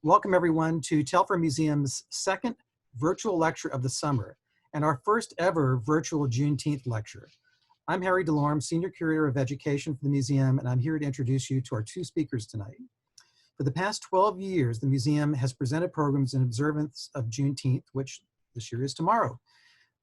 Welcome everyone to Telfair Museum's second virtual lecture of the summer and our first ever virtual Juneteenth lecture. I'm Harry DeLorme, Senior Curator of Education for the museum, and I'm here to introduce you to our two speakers tonight. For the past 12 years, the museum has presented programs in observance of Juneteenth, which this year is tomorrow.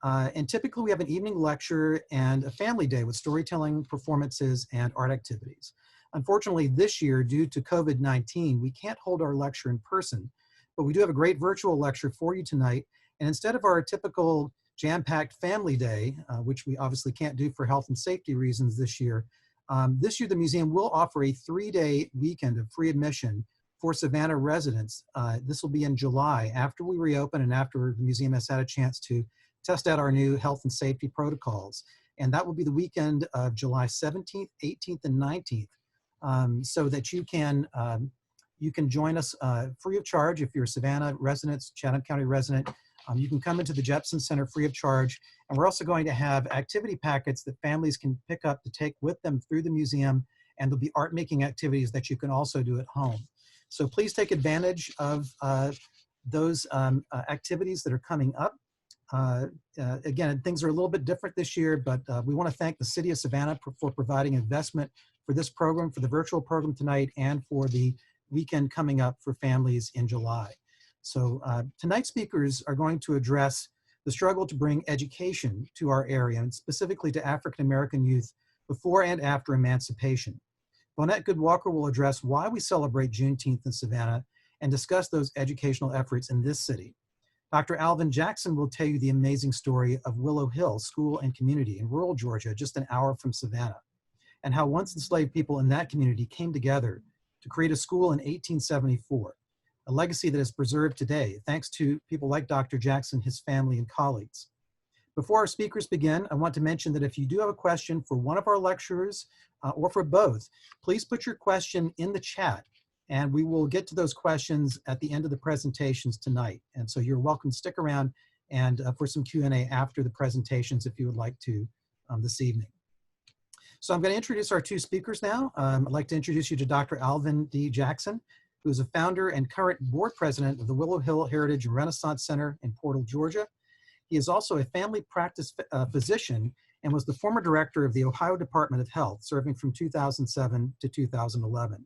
And typically we have an evening lecture and a family day with storytelling, performances, and art activities. Unfortunately, this year, due to COVID-19, we can't hold our lecture in person, but we do have a great virtual lecture for you tonight. And instead of our typical jam-packed family day, which we obviously can't do for health and safety reasons this year the museum will offer a 3-day weekend of free admission for Savannah residents. This will be in July, after we reopen and after the museum has had a chance to test out our new health and safety protocols. And that will be the weekend of July 17th, 18th, and 19th. So that you can join us free of charge. If you're a Savannah resident, Chatham County resident, you can come into the Jepson Center free of charge. And we're also going to have activity packets that families can pick up to take with them through the museum, and there'll be art making activities that you can also do at home. So please take advantage of those activities that are coming up. Again, things are a little bit different this year, but we want to thank the City of Savannah for providing investment for this program, for the virtual program tonight, and for the weekend coming up for families in July. So tonight's speakers are going to address the struggle to bring education to our area, and specifically to African-American youth before and after emancipation. Vaughnette Goode-Walker will address why we celebrate Juneteenth in Savannah and discuss those educational efforts in this city. Dr. Alvin Jackson will tell you the amazing story of Willow Hill School and Community in rural Georgia, just an hour from Savannah, and how once enslaved people in that community came together to create a school in 1874, a legacy that is preserved today, thanks to people like Dr. Jackson, his family, and colleagues. Before our speakers begin, I want to mention that if you do have a question for one of our lecturers or for both, please put your question in the chat, and we will get to those questions at the end of the presentations tonight. And so you're welcome to stick around and for some Q&A after the presentations if you would like to this evening. So I'm going to introduce our two speakers now. I'd like to introduce you to Dr. Alvin D. Jackson, who is a founder and current board president of the Willow Hill Heritage and Renaissance Center in Portal, Georgia. He is also a family practice physician and was the former director of the Ohio Department of Health, serving from 2007 to 2011.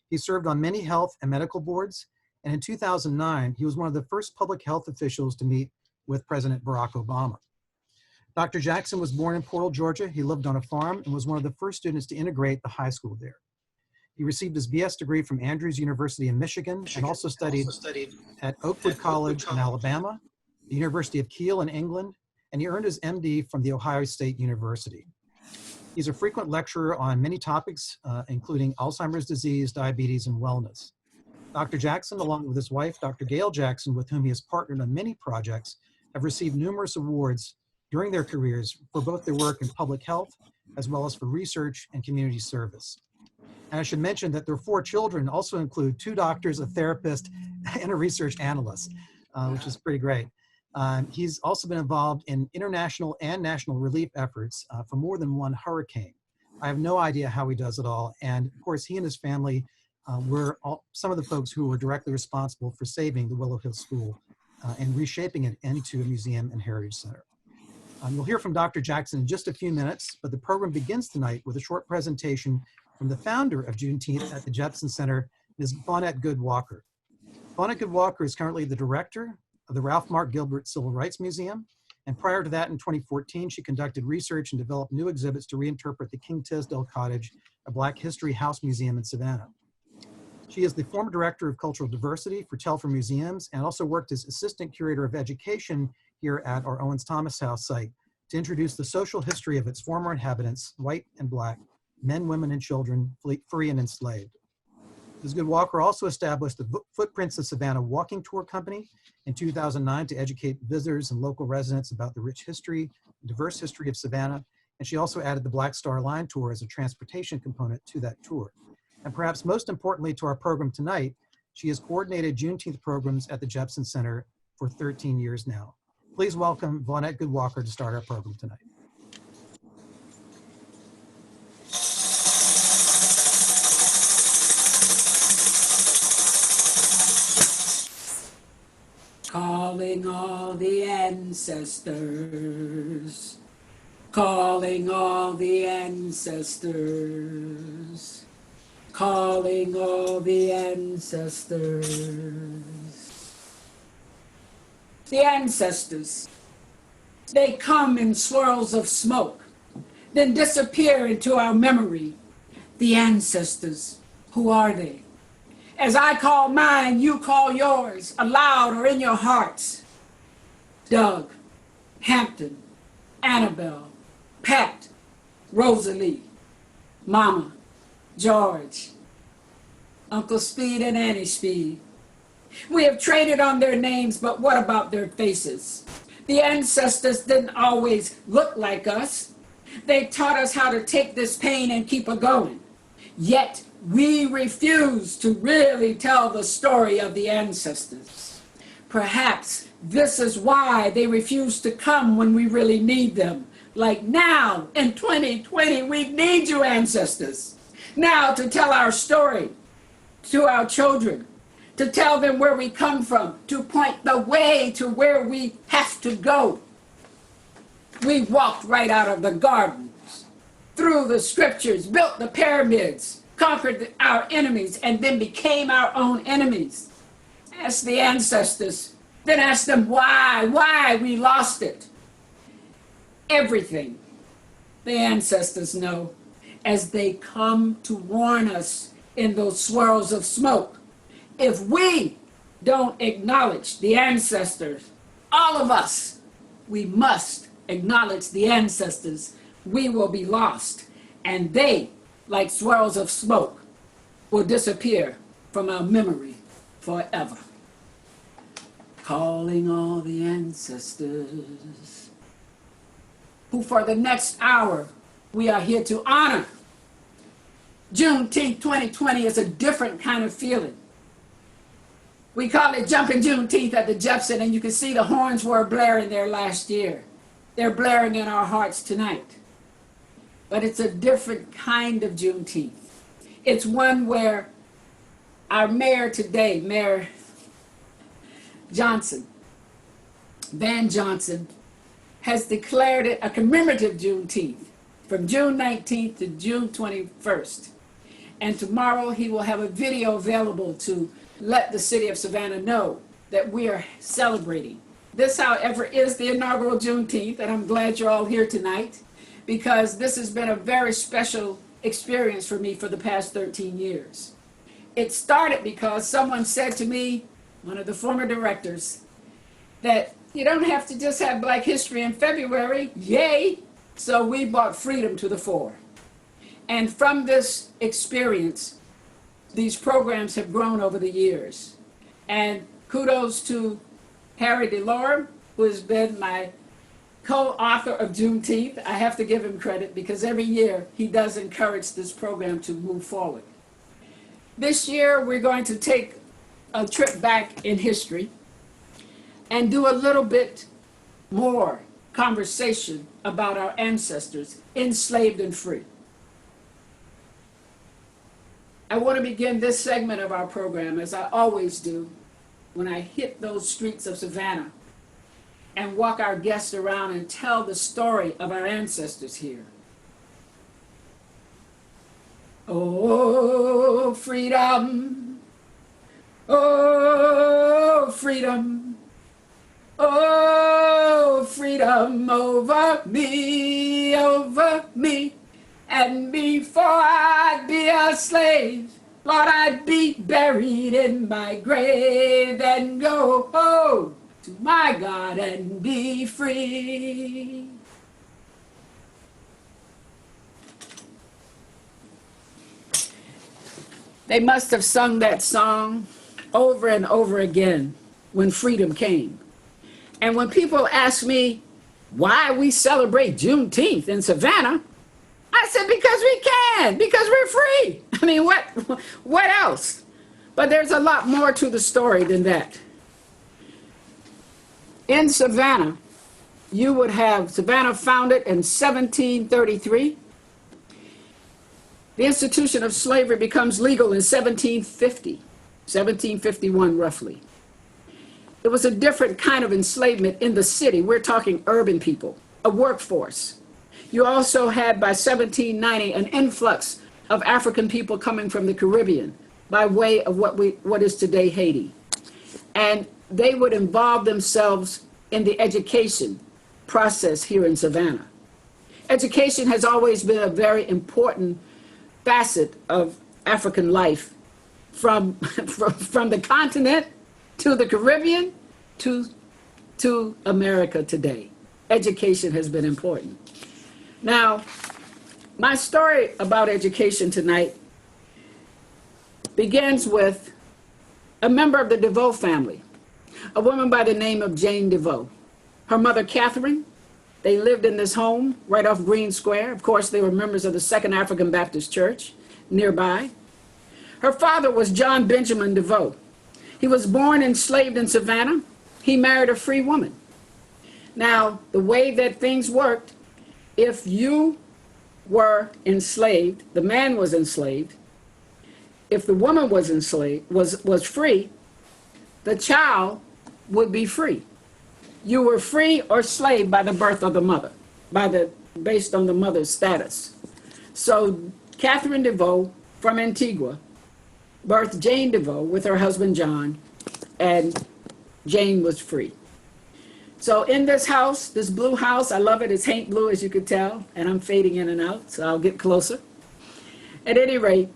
He served on many health and medical boards, and in 2009, he was one of the first public health officials to meet with President Barack Obama. Dr. Jackson was born in Portal, Georgia. He lived on a farm and was one of the first students to integrate the high school there. He received his BS degree from Andrews University in Michigan and also studied at Oakwood College in Alabama, the University of Kiel in England, and he earned his MD from the Ohio State University. He's a frequent lecturer on many topics, including Alzheimer's disease, diabetes, and wellness. Dr. Jackson, along with his wife, Dr. Gail Jackson, with whom he has partnered on many projects, have received numerous awards during their careers for both their work in public health, as well as for research and community service. And I should mention that their 4 children also include 2 doctors, a therapist, and a research analyst, which is pretty great. He's also been involved in international and national relief efforts for more than 1 hurricane. I have no idea how he does it all. And of course, he and his family were some of the folks who were directly responsible for saving the Willow Hill School and reshaping it into a museum and heritage center. You'll hear from Dr. Jackson in just a few minutes, but the program begins tonight with a short presentation from the founder of Juneteenth at the Jepson Center, Ms. Vaughnette Goode-Walker. Vaughnette Goode-Walker is currently the director of the Ralph Mark Gilbert Civil Rights Museum, and prior to that, in 2014, she conducted research and developed new exhibits to reinterpret the King Tisdale Cottage, a Black History House Museum in Savannah. She is the former director of cultural diversity for Telfair Museums and also worked as assistant curator of education here at our Owens Thomas House site to introduce the social history of its former inhabitants, white and black, men, women, and children, free and enslaved. Ms. Goode-Walker also established the Footprints of Savannah walking tour company in 2009 to educate visitors and local residents about the rich history and diverse history of Savannah. And she also added the Black Star Line tour as a transportation component to that tour. And perhaps most importantly to our program tonight, she has coordinated Juneteenth programs at the Jepson Center for 13 years now. Please welcome Vaughnette Goode-Walker to start our program tonight. calling all the ancestors, calling all the ancestors, calling all the ancestors. The ancestors, they come in swirls of smoke, then disappear into our memory. The ancestors, who are they? As I call mine, you call yours, aloud or in your hearts. Doug, Hampton, Annabelle, Pat, Rosalie, Mama, George, Uncle Speed and Annie Speed. We have traded on their names, but what about their faces? The ancestors didn't always look like us. They taught us how to take this pain and keep it going. Yet we refuse to really tell the story of the ancestors. Perhaps this is why they refuse to come when we really need them. Like now, in 2020, we need you, ancestors. Now to tell our story to our children, to tell them where we come from, to point the way to where we have to go. We walked right out of the gardens, through the scriptures, built the pyramids, conquered our enemies, and then became our own enemies. Ask the ancestors, then ask them why we lost it. Everything the ancestors know as they come to warn us in those swirls of smoke. If we don't acknowledge the ancestors, all of us, we must acknowledge the ancestors. We will be lost, and they, like swirls of smoke, will disappear from our memory forever. Calling all the ancestors, who for the next hour we are here to honor. Juneteenth 2020 is a different kind of feeling. We call it Jumping Juneteenth at the Jefferson, and you can see the horns were blaring there last year. They're blaring in our hearts tonight. But it's a different kind of Juneteenth. It's one where our mayor today, Mayor Johnson, Van Johnson, has declared it a commemorative Juneteenth from June 19th to June 21st. And tomorrow he will have a video available to let the city of Savannah know that we are celebrating. This, however, is the inaugural Juneteenth, and I'm glad you're all here tonight because this has been a very special experience for me for the past 13 years. It started because someone said to me, one of the former directors, that you don't have to just have Black History in February, yay! So we brought freedom to the fore. And from this experience, these programs have grown over the years. And kudos to Harry DeLorme, who has been my co-author of Juneteenth. I have to give him credit because every year he does encourage this program to move forward. This year we're going to take a trip back in history and do a little bit more conversation about our ancestors, enslaved and free. I want to begin this segment of our program, as I always do, when I hit those streets of Savannah and walk our guests around and tell the story of our ancestors here. Oh, freedom. Oh, freedom. Oh, freedom over me, and before I'd be a slave, Lord, I'd be buried in my grave and go home to my God and be free. They must have sung that song over and over again when freedom came. And when people ask me why we celebrate Juneteenth in Savannah, I said, because we can, because we're free. I mean, what else? But there's a lot more to the story than that. In Savannah, you would have Savannah founded in 1733. The institution of slavery becomes legal in 1750, 1751 roughly. It was a different kind of enslavement in the city. We're talking urban people, a workforce. You also had, by 1790, an influx of African people coming from the Caribbean by way of what is today Haiti. And they would involve themselves in the education process here in Savannah. Education has always been a very important facet of African life, from the continent to the Caribbean to America today. Education has been important. Now, my story about education tonight begins with a member of the DeVoe family, a woman by the name of Jane DeVoe. Her mother, Catherine, they lived in this home right off Green Square. Of course, they were members of the Second African Baptist Church nearby. Her father was John Benjamin DeVoe. He was born enslaved in Savannah. He married a free woman. Now, the way that things worked, if you were enslaved, the man was enslaved. If the woman was enslaved, was free, the child would be free. You were free or slave by the birth of the mother, based on the mother's status. So Catherine DeVoe from Antigua birthed Jane DeVoe with her husband John, and Jane was free. So in this house, this blue house, I love it. It's paint blue, as you could tell, and I'm fading in and out, so I'll get closer. At any rate,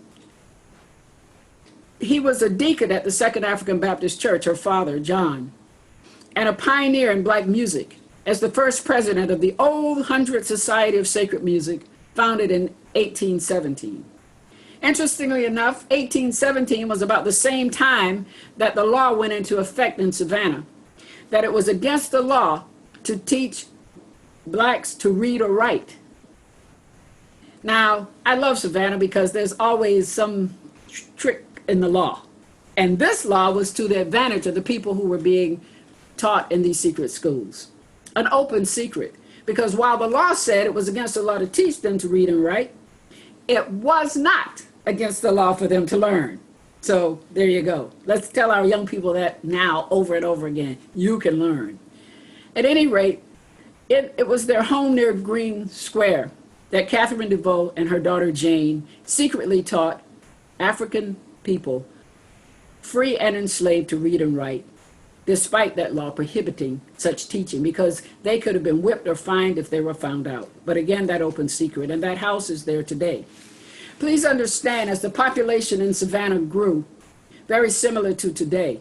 he was a deacon at the Second African Baptist Church, her father, John, and a pioneer in black music as the first president of the Old Hundred Society of Sacred Music, founded in 1817. Interestingly enough, 1817 was about the same time that the law went into effect in Savannah, that it was against the law to teach blacks to read or write. Now, I love Savannah because there's always some trick in the law. And this law was to the advantage of the people who were being taught in these secret schools. An open secret, because while the law said it was against the law to teach them to read and write, it was not against the law for them to learn. So there you go. Let's tell our young people that now over and over again. You can learn. At any rate, it was their home near Green Square that Catherine DeVoe and her daughter Jane secretly taught African people, free and enslaved, to read and write, despite that law prohibiting such teaching, because they could have been whipped or fined if they were found out. But again, that open secret, and that house is there today. Please understand, as the population in Savannah grew, very similar to today,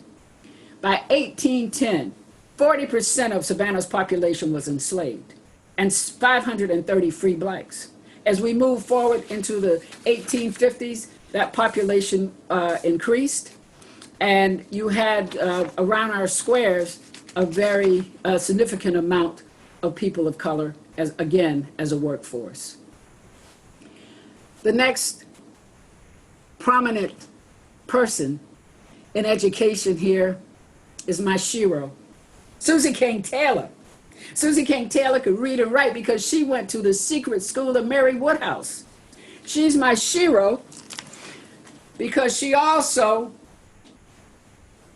by 1810, 40% of Savannah's population was enslaved, and 530 free blacks. As we move forward into the 1850s, that population increased, and you had around our squares a very significant amount of people of color, as a workforce. The next prominent person in education here is my shero, Susie King Taylor. Susie King Taylor could read and write because she went to the secret school of Mary Woodhouse. She's my shero because she also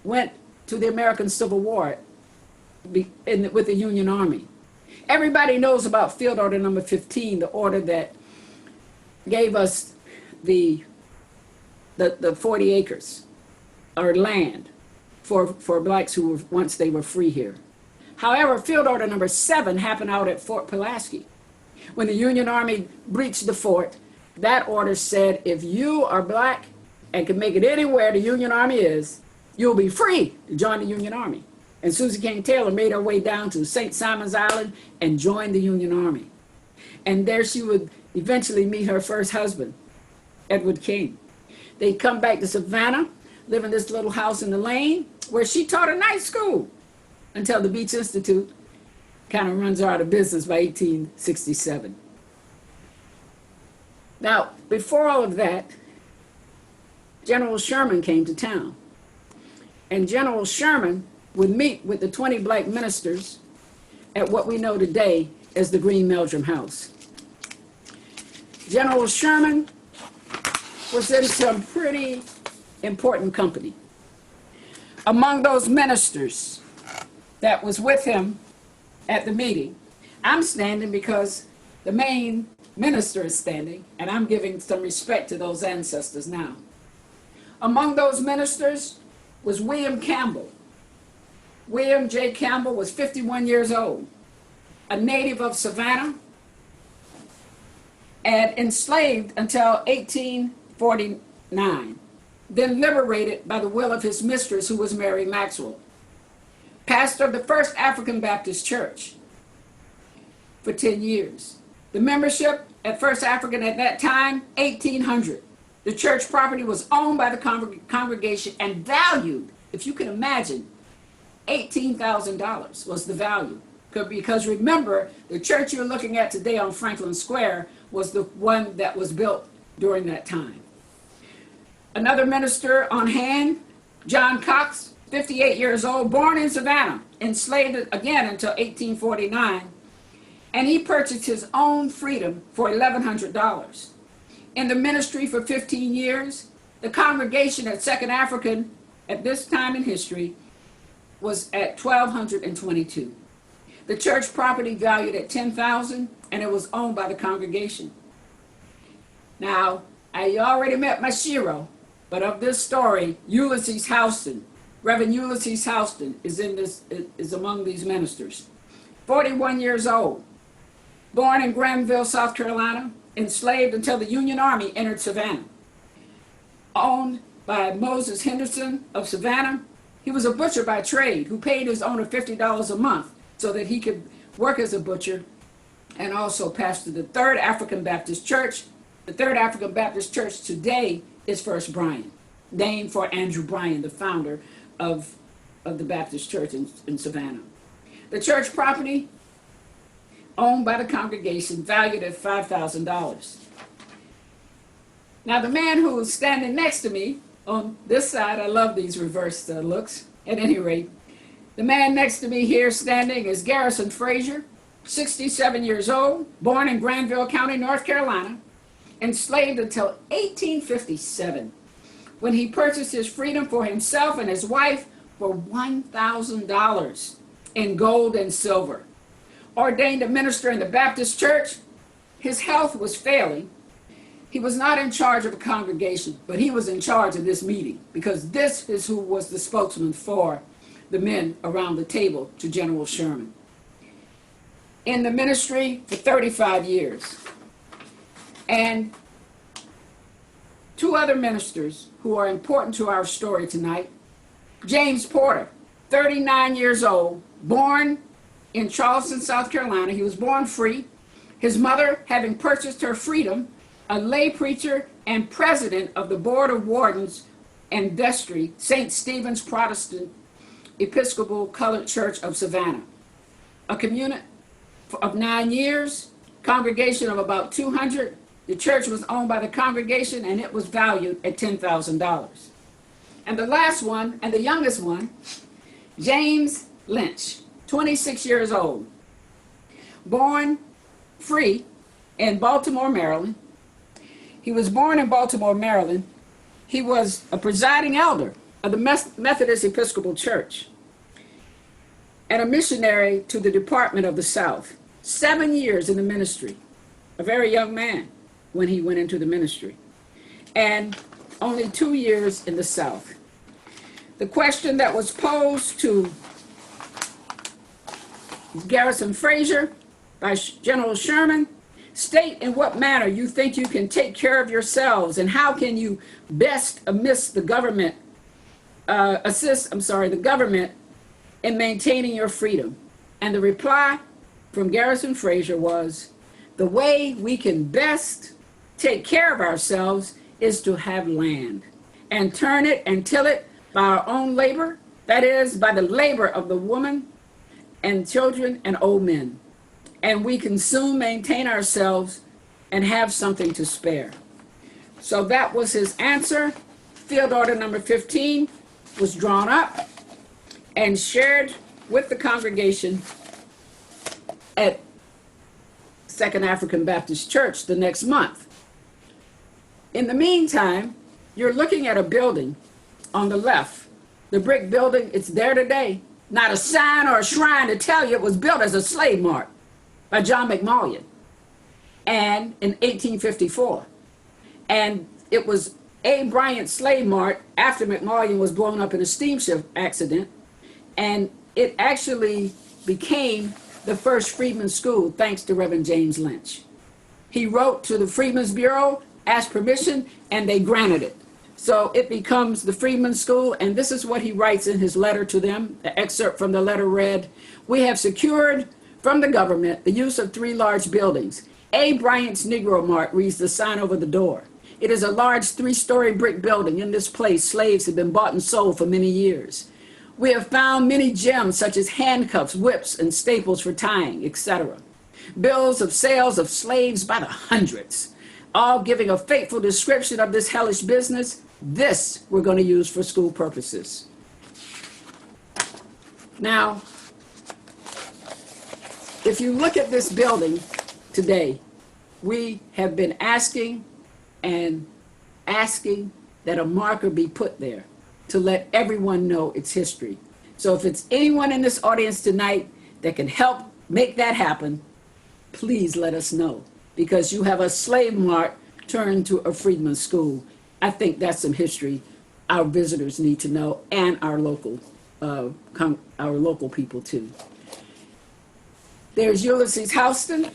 went to the American Civil War with the Union Army. Everybody knows about Field Order Number 15, the order that gave us the 40 acres or land for blacks who were, once they were free here. However, Field Order Number 7 happened out at Fort Pulaski. When the Union Army breached the fort, that order said, if you are black and can make it anywhere the Union Army is, you'll be free to join the Union Army. And Susie King Taylor made her way down to St. Simon's Island and joined the Union Army. And there she would eventually meet her first husband, Edward King. They'd come back to Savannah, live in this little house in the lane, where she taught a night school until the Beach Institute kind of runs her out of business by 1867. Now, before all of that, General Sherman came to town. And General Sherman would meet with the 20 black ministers at what we know today as the Green Meldrum House. General Sherman was in some pretty important company. Among those ministers that was with him at the meeting. I'm standing because the main minister is standing, and I'm giving some respect to those ancestors now. Among those ministers was William Campbell. William J. Campbell was 51 years old, a native of Savannah, and enslaved until 1849, then liberated by the will of his mistress, who was Mary Maxwell, pastor of the First African Baptist Church for 10 years. The membership at First African at that time, 1,800. The church property was owned by the congregation and valued, if you can imagine, $18,000 was the value. Because remember, the church you're looking at today on Franklin Square was the one that was built during that time. Another minister on hand, John Cox, 58 years old, born in Savannah, enslaved again until 1849, and he purchased his own freedom for $1,100. In the ministry for 15 years, the congregation at Second African at this time in history was at 1,222. The church property valued at $10,000, and it was owned by the congregation. Now, I already met my Shiro, but of this story, Ulysses Houston, Reverend Ulysses Houston is among these ministers. 41 years old, born in Granville, South Carolina, enslaved until the Union Army entered Savannah. Owned by Moses Henderson of Savannah, he was a butcher by trade who paid his owner $50 a month so that he could work as a butcher and also pastor the Third African Baptist Church. The Third African Baptist Church today is First Bryan, named for Andrew Bryan, the founder of the Baptist Church in Savannah. The church property owned by the congregation, valued at $5,000. Now the man who is standing next to me on this side, I love these reverse looks, at any rate. The man next to me here standing is Garrison Frazier, 67 years old, born in Granville County, North Carolina, enslaved until 1857, when he purchased his freedom for himself and his wife for $1,000 in gold and silver. Ordained a minister in the Baptist Church, his health was failing. He was not in charge of a congregation, but he was in charge of this meeting, because this is who was the spokesman for the men around the table to General Sherman. In the ministry for 35 years. And two other ministers who are important to our story tonight. James Porter, 39 years old, born in Charleston, South Carolina. He was born free. His mother, having purchased her freedom, a lay preacher and president of the Board of Wardens and Vestry, St. Stephen's Protestant Episcopal Colored Church of Savannah. A community of 9 years, congregation of about 200. The church was owned by the congregation, and it was valued at $10,000. And the last one, and the youngest one, James Lynch, 26 years old, born free in Baltimore, Maryland. He was born in Baltimore, Maryland. He was a presiding elder of the Methodist Episcopal Church and a missionary to the Department of the South. 7 years in the ministry, a very young man when he went into the ministry, and only 2 years in the South. The question that was posed to Garrison Frazier by General Sherman: state in what manner you think you can take care of yourselves, and how can you best assist the government in maintaining your freedom. And the reply from Garrison Frazier was, the way we can best take care of ourselves is to have land and turn it and till it by our own labor, that is, by the labor of the woman and children and old men. And we can soon maintain ourselves and have something to spare. So that was his answer. Field order number 15 was drawn up and shared with the congregation at Second African Baptist Church the next month. In the meantime, you're looking at a building on the left, the brick building. It's there today, not a sign or a shrine to tell you it was built as a slave mart by John McMullen and in 1854. And it was A. Bryant Slave Mart after McMullen was blown up in a steamship accident. And it actually became the first freedmen's school thanks to Reverend James Lynch. He wrote to the Freedmen's Bureau, asked permission, and they granted it. So it becomes the Freedmen's School, and this is what he writes in his letter to them. The excerpt from the letter read, "We have secured from the government the use of 3 large buildings. A. Bryant's Negro Mart," reads the sign over the door. "It is a large 3-story brick building. In this place, slaves have been bought and sold for many years. We have found many gems such as handcuffs, whips, and staples for tying, etc. Bills of sales of slaves by the hundreds, all giving a faithful description of this hellish business. This we're going to use for school purposes." Now, if you look at this building today, we have been asking and asking that a marker be put there to let everyone know its history. So if it's anyone in this audience tonight that can help make that happen, please let us know, because you have a slave mart turned to a freedmen's school. I think that's some history our visitors need to know, and our local people too. There's Ulysses Houston,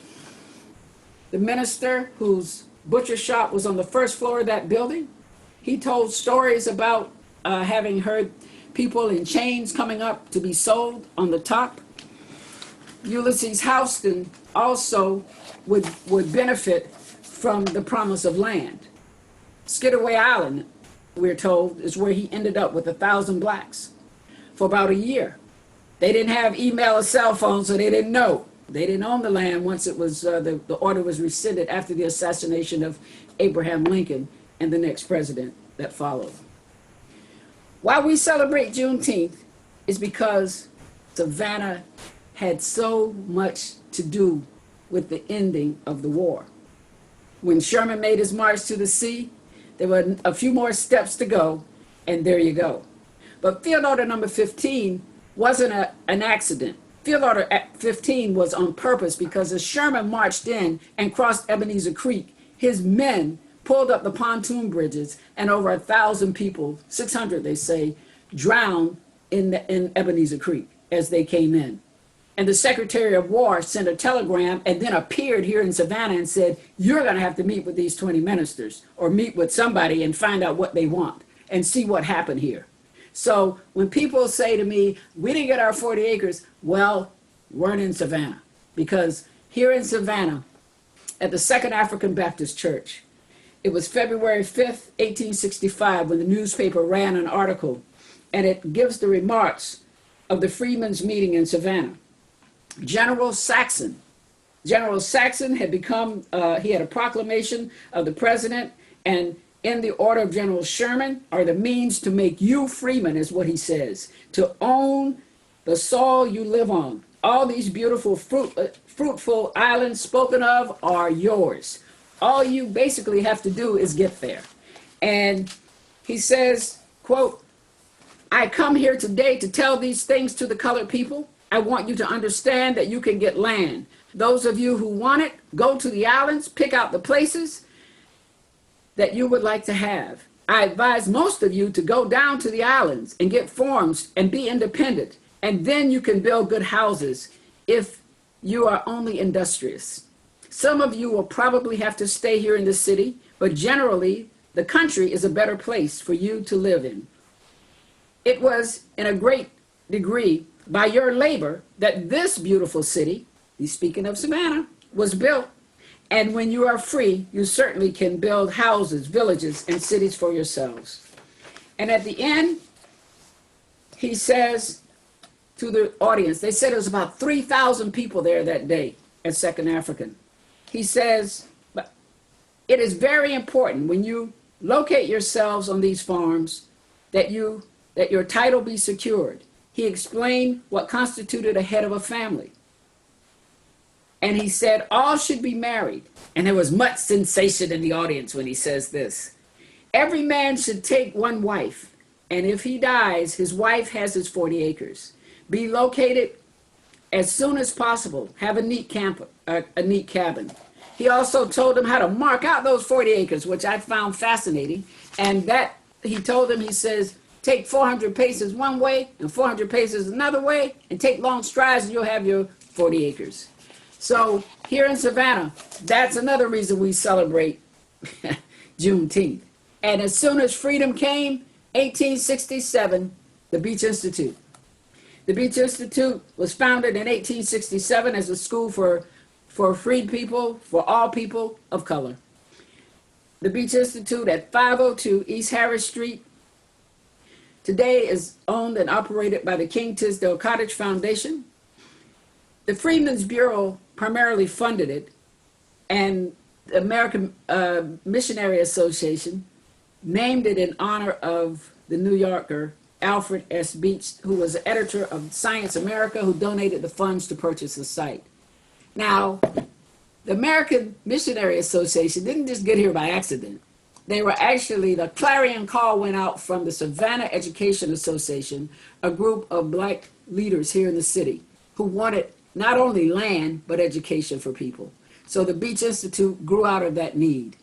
the minister whose butcher shop was on the first floor of that building. He told stories about having heard people in chains coming up to be sold on the top. Ulysses Houston also would benefit from the promise of land. Skidaway Island, we're told, is where he ended up with 1,000 blacks for about a year. They didn't have email or cell phones, so they didn't know. They didn't own the land once it was the order was rescinded after the assassination of Abraham Lincoln and the next president that followed. Why we celebrate Juneteenth is because Savannah had so much to do with the ending of the war. When Sherman made his march to the sea, there were a few more steps to go, and there you go. But Field Order number 15 wasn't an accident. Field Order 15 was on purpose, because as Sherman marched in and crossed Ebenezer Creek, his men pulled up the pontoon bridges, and over 1,000 people, 600 they say, drowned in Ebenezer Creek as they came in. And the Secretary of War sent a telegram and then appeared here in Savannah and said, "You're going to have to meet with these 20 ministers or meet with somebody and find out what they want and see what happened here." So when people say to me, "We didn't get our 40 acres," well, weren't in Savannah. Because here in Savannah, at the Second African Baptist Church, it was February 5th, 1865, when the newspaper ran an article, and it gives the remarks of the Freedmen's meeting in Savannah. General Saxon had become, he had a proclamation of the president, and in the order of General Sherman are the means to make you freemen, is what he says, to own the soil you live on. All these beautiful fruitful islands spoken of are yours. All you basically have to do is get there. And he says, quote, "I come here today to tell these things to the colored people. I want you to understand that you can get land. Those of you who want it, go to the islands, pick out the places that you would like to have. I advise most of you to go down to the islands and get forms and be independent. And then you can build good houses if you are only industrious. Some of you will probably have to stay here in the city, but generally the country is a better place for you to live in. It was in a great degree by your labor that this beautiful city," he's speaking of Savannah, "was built. And when you are free, you certainly can build houses, villages, and cities for yourselves." And at the end, he says to the audience, they said it was about 3,000 people there that day at Second African. He says, "But it is very important when you locate yourselves on these farms that your title be secured." He explained what constituted a head of a family. And he said, "All should be married." And there was much sensation in the audience when he says this. "Every man should take one wife, and if he dies, his wife has his 40 acres. Be located as soon as possible. Have a neat camp, a neat cabin. He also told them how to mark out those 40 acres, which I found fascinating. And that he told them, he says, take 400 paces one way and 400 paces another way, and take long strides, and you'll have your 40 acres. So here in Savannah, that's another reason we celebrate Juneteenth. And as soon as freedom came, 1867, the Beach Institute. The Beach Institute was founded in 1867 as a school for freed people, for all people of color. The Beach Institute at 502 East Harris Street today is owned and operated by the King Tisdale Cottage Foundation. The Freedmen's Bureau primarily funded it, and the American Missionary Association named it in honor of the New Yorker Alfred S. Beach, who was the editor of Science America, who donated the funds to purchase the site. Now, the American Missionary Association didn't just get here by accident. They were actually, the clarion call went out from the Savannah Education Association, a group of black leaders here in the city who wanted not only land, but education for people. So the Beach Institute grew out of that need.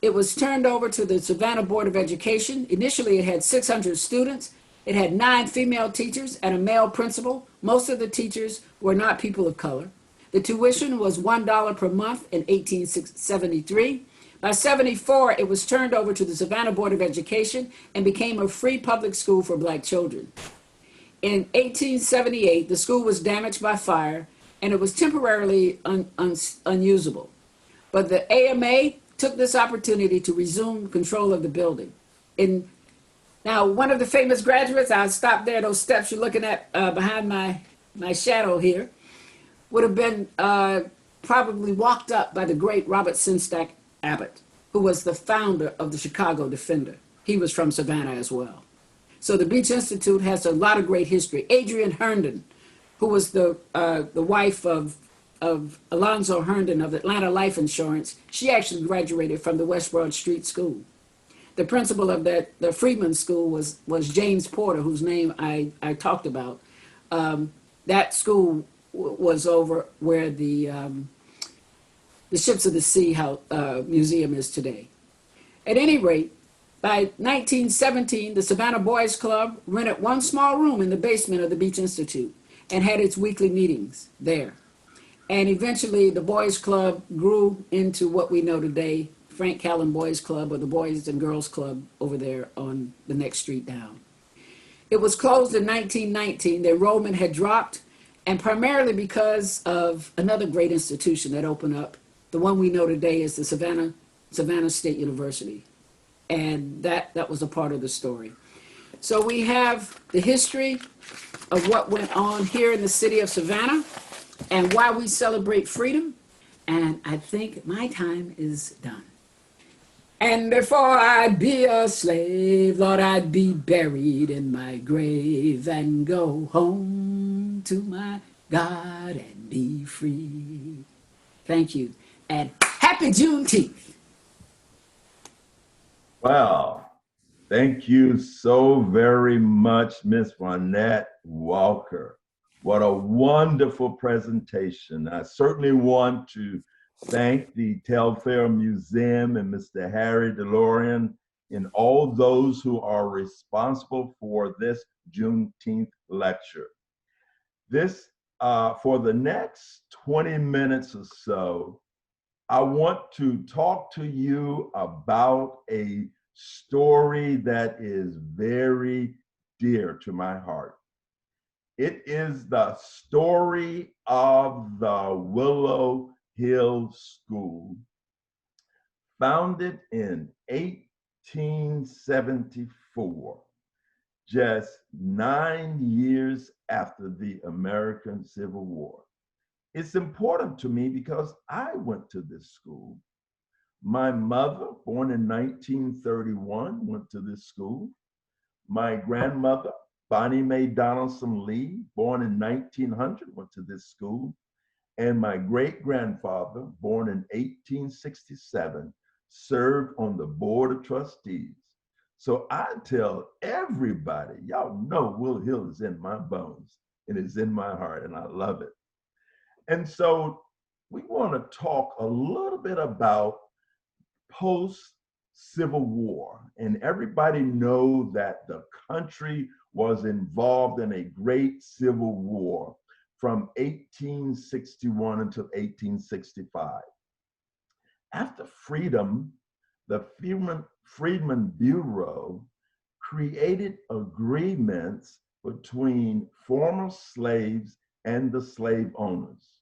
It was turned over to the Savannah Board of Education. Initially, it had 600 students. It had 9 female teachers and a male principal. Most of the teachers were not people of color. The tuition was $1 per month in 1873. By 74, it was turned over to the Savannah Board of Education and became a free public school for black children. In 1878, the school was damaged by fire and it was temporarily unusable. But the AMA took this opportunity to resume control of the building. Now, one of the famous graduates, I'll stop there, those steps you're looking at behind my shadow here, would have been probably walked up by the great Robert Sinstack Abbott, who was the founder of the Chicago Defender. He was from Savannah as well. So the Beach Institute has a lot of great history. Adrian Herndon, who was the wife of Alonzo Herndon of Atlanta Life Insurance, she actually graduated from the West Broad Street School. The principal of the Freedmen's School was James Porter, whose name I talked about. That school was over where the Ships of the Sea Museum is today. At any rate, by 1917, the Savannah Boys Club rented one small room in the basement of the Beach Institute and had its weekly meetings there. And eventually, the Boys Club grew into what we know today, Frank Callan Boys Club, or the Boys and Girls Club over there on the next street down. It was closed in 1919. The enrollment had dropped, and primarily because of another great institution that opened up. The one we know today is the Savannah State University. And that was a part of the story. So we have the history of what went on here in the city of Savannah and why we celebrate freedom. And I think my time is done. And before I'd be a slave, Lord, I'd be buried in my grave and go home to my God and be free. Thank you. And happy Juneteenth. Wow. Thank you so very much, Miss Vaughnette Walker. What a wonderful presentation. I certainly want to thank the Telfair Museum and Mr. Harry DeLorean and all those who are responsible for this Juneteenth lecture. This, for the next 20 minutes or so, I want to talk to you about a story that is very dear to my heart. It is the story of the Willow Hill School, founded in 1874, just 9 years after the American Civil War. It's important to me because I went to this school. My mother, born in 1931, went to this school. My grandmother, Bonnie Mae Donaldson Lee, born in 1900, went to this school. And my great-grandfather, born in 1867, served on the Board of Trustees. So I tell everybody, y'all know Willow Hill is in my bones. It is in my heart, and I love it. And so we want to talk a little bit about post-Civil War. And everybody know that the country was involved in a great civil war from 1861 until 1865. After freedom, the Freedmen Bureau created agreements between former slaves and the slave owners.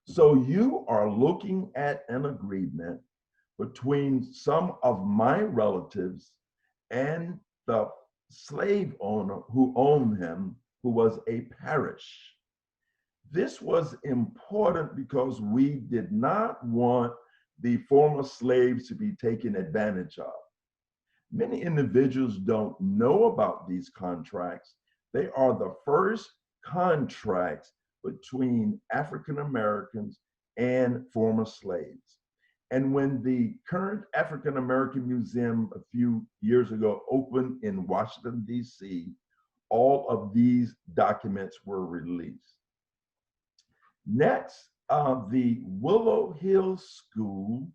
So you are looking at an agreement between some of my relatives and the slave owner who owned him, who was a parish. This was important because we did not want the former slaves to be taken advantage of. Many individuals don't know about these contracts. They are the first contracts between African Americans and former slaves. And when the current African American Museum a few years ago opened in Washington, D.C., all of these documents were released. Next, the Willow Hill School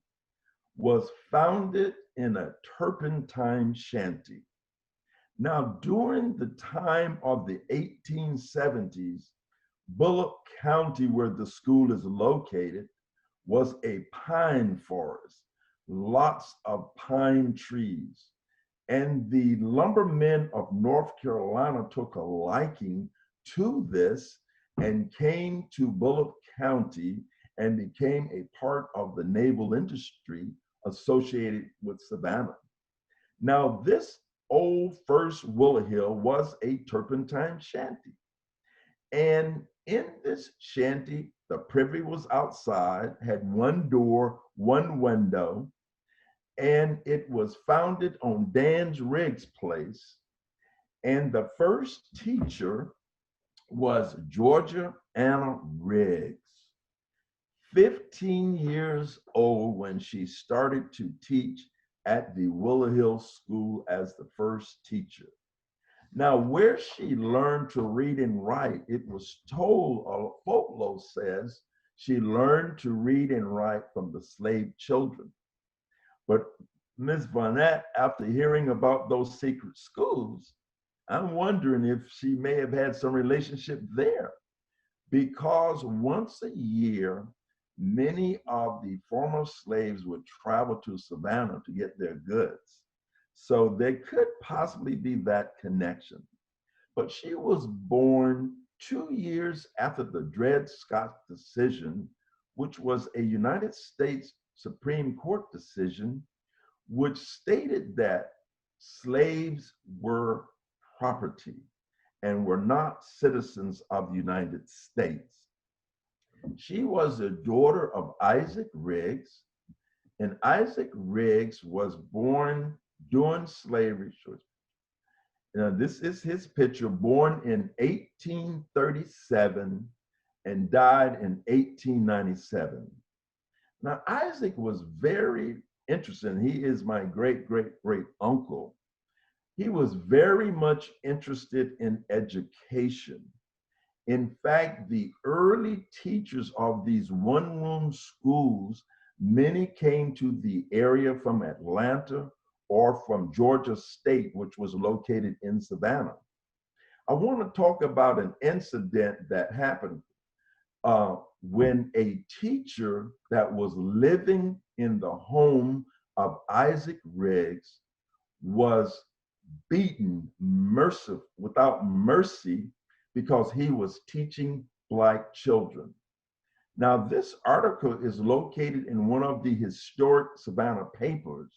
was founded in a turpentine shanty. Now, during the time of the 1870s, Bullock County, where the school is located, was a pine forest, lots of pine trees. And the lumbermen of North Carolina took a liking to this and came to Bullock County and became a part of the naval industry associated with Savannah. Now, this old first Willow Hill was a turpentine shanty. And in this shanty, the privy was outside, had one door, one window, and it was founded on Dan's Riggs Place. And the first teacher was Georgia Anna Riggs, 15 years old when she started to teach at the Willow Hill School as the first teacher. Now, where she learned to read and write, it was told, folklore says, she learned to read and write from the slave children. But Ms. Vaughnette, after hearing about those secret schools, I'm wondering if she may have had some relationship there, because once a year, many of the former slaves would travel to Savannah to get their goods. So there could possibly be that connection. But she was born 2 years after the Dred Scott decision, which was a United States Supreme Court decision, which stated that slaves were property and were not citizens of the United States. She was a daughter of Isaac Riggs, and Isaac Riggs was born during slavery. Now, this is his picture, born in 1837 and died in 1897. Now, Isaac was very interesting. He is my great, great, great uncle. He was very much interested in education. In fact, the early teachers of these one-room schools, many came to the area from Atlanta or from Georgia State, which was located in Savannah. I want to talk about an incident that happened when a teacher that was living in the home of Isaac Riggs was beaten without mercy because he was teaching Black children. Now, this article is located in one of the historic Savannah papers,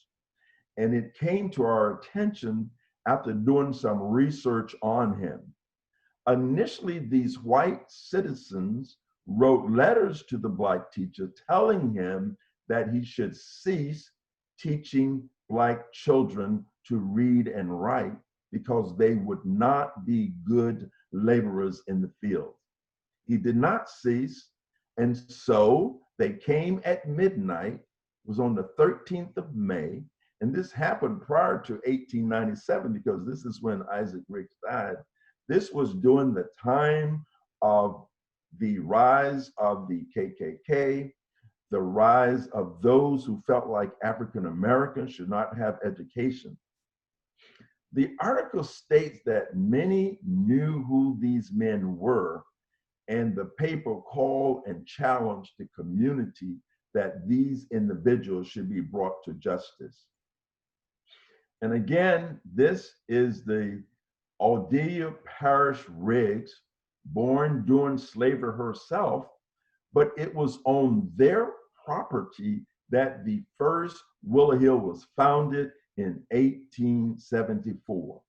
and it came to our attention after doing some research on him. Initially, these white citizens wrote letters to the Black teacher telling him that he should cease teaching Black children to read and write because they would not be good laborers in the field. He did not cease, and so they came at midnight. It was on the 13th of May, and this happened prior to 1897 because this is when Isaac Riggs died. This was during the time of the rise of the KKK, the rise of those who felt like African Americans should not have education. The article states that many knew who these men were, and the paper called and challenged the community that these individuals should be brought to justice. And again, this is the Aldelia Parrish Riggs, born during slavery herself, but it was on their property that the first Willow Hill was founded in 1874.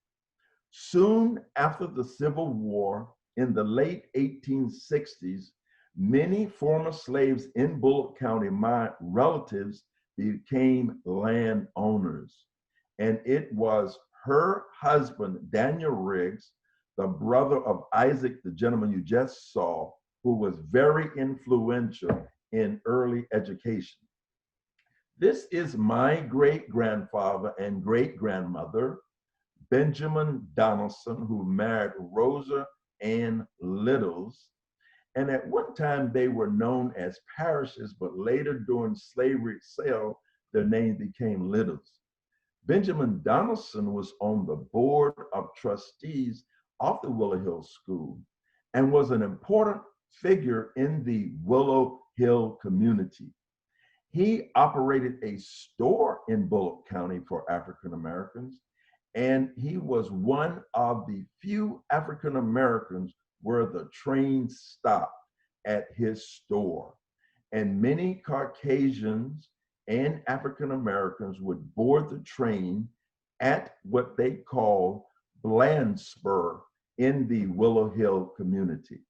Soon after the Civil War, in the late 1860s, many former slaves in Bullock County, my relatives, became landowners. And it was her husband, Daniel Riggs, the brother of Isaac, the gentleman you just saw, who was very influential in early education. This is my great-grandfather and great-grandmother, Benjamin Donaldson, who married Rosa Ann Littles. And at one time they were known as parishes, but later during slavery sale, their name became Littles. Benjamin Donaldson was on the board of trustees of the Willow Hill School and was an important figure in the Willow Hill community. He operated a store in Bullock County for African Americans, and he was one of the few African Americans where the train stopped at his store. And many Caucasians and African Americans would board the train at what they call Blandspur in the Willow Hill community.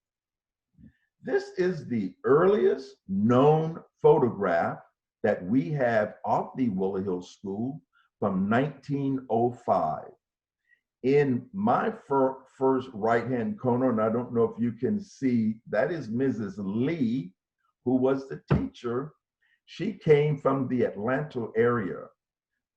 This is the earliest known photograph that we have of the Willow Hill School from 1905. In my first right-hand corner, and I don't know if you can see, that is Mrs. Lee, who was the teacher. She came from the Atlanta area.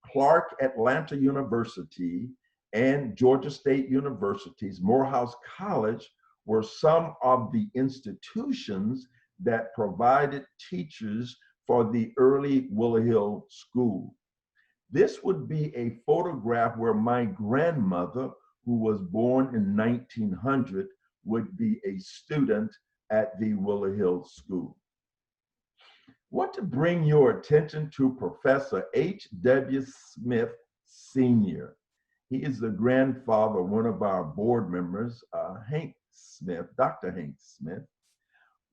Clark Atlanta University and Georgia State University's Morehouse College were some of the institutions that provided teachers for the early Willow Hill School. This would be a photograph where my grandmother, who was born in 1900, would be a student at the Willow Hill School. Want to bring your attention to Professor H.W. Smith Sr. He is the grandfather of one of our board members, Hank Smith, Dr. Hank Smith.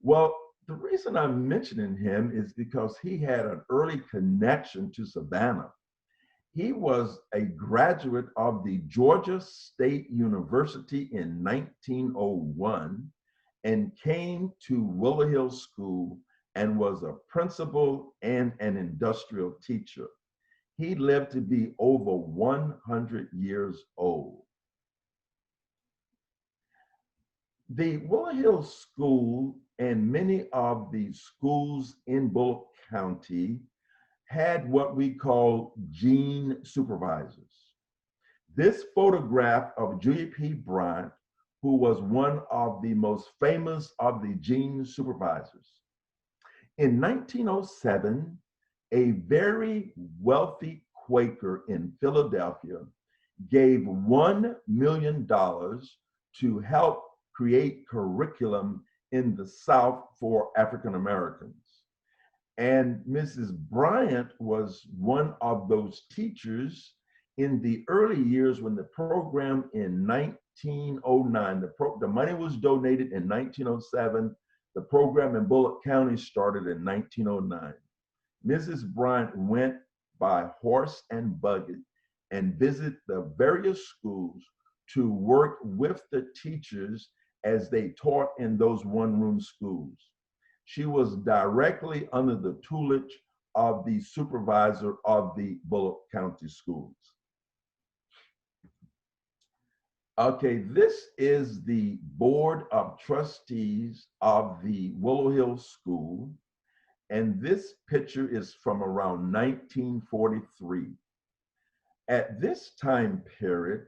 Well, the reason I'm mentioning him is because he had an early connection to Savannah. He was a graduate of the Georgia State University in 1901 and came to Willow Hill School and was a principal and an industrial teacher. He lived to be over 100 years old. The Willow Hill School and many of the schools in Bullock County had what we call gene supervisors. This photograph of Julia P. Bryant, who was one of the most famous of the gene supervisors. In 1907, a very wealthy Quaker in Philadelphia gave $1 million to help create curriculum in the South for African Americans. And Mrs. Bryant was one of those teachers in the early years when the program in 1909, the money was donated in 1907. The program in Bullock County started in 1909. Mrs. Bryant went by horse and buggy and visited the various schools to work with the teachers as they taught in those one-room schools. She was directly under the tutelage of the supervisor of the Bullock County schools. Okay, this is the Board of Trustees of the Willow Hill School, and this picture is from around 1943. At this time period,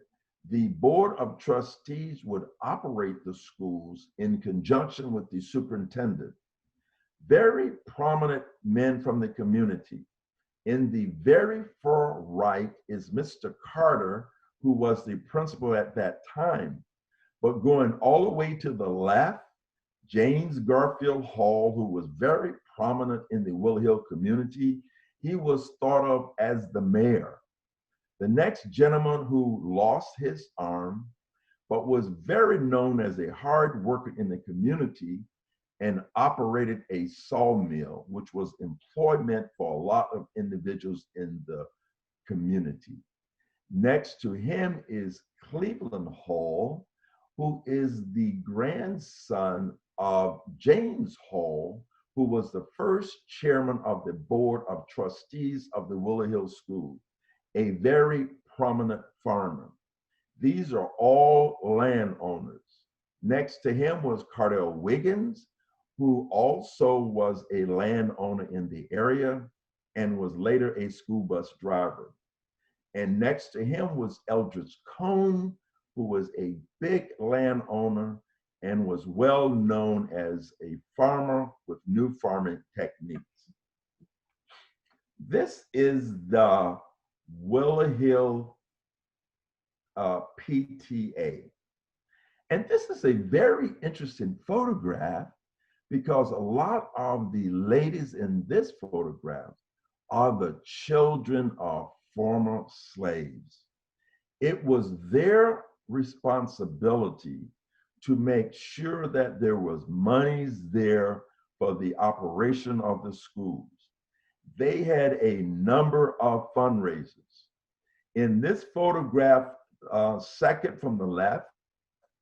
The Board of Trustees would operate the schools in conjunction with the superintendent. Very prominent men from the community. In the very far right is Mr. Carter, who was the principal at that time. But going all the way to the left, James Garfield Hall, who was very prominent in the Willow Hill community, he was thought of as the mayor. The next gentleman who lost his arm, but was very known as a hard worker in the community and operated a sawmill, which was employment for a lot of individuals in the community. Next to him is Cleveland Hall, who is the grandson of James Hall, who was the first chairman of the Board of Trustees of the Willow Hill School, a very prominent farmer. These are all landowners. Next to him was Cardell Wiggins, who also was a landowner in the area and was later a school bus driver. And next to him was Eldridge Cone, who was a big landowner and was well known as a farmer with new farming techniques. This is the Willow Hill PTA. And this is a very interesting photograph because a lot of the ladies in this photograph are the children of former slaves. It was their responsibility to make sure that there was monies there for the operation of the schools. They had a number of fundraisers. In this photograph, second from the left,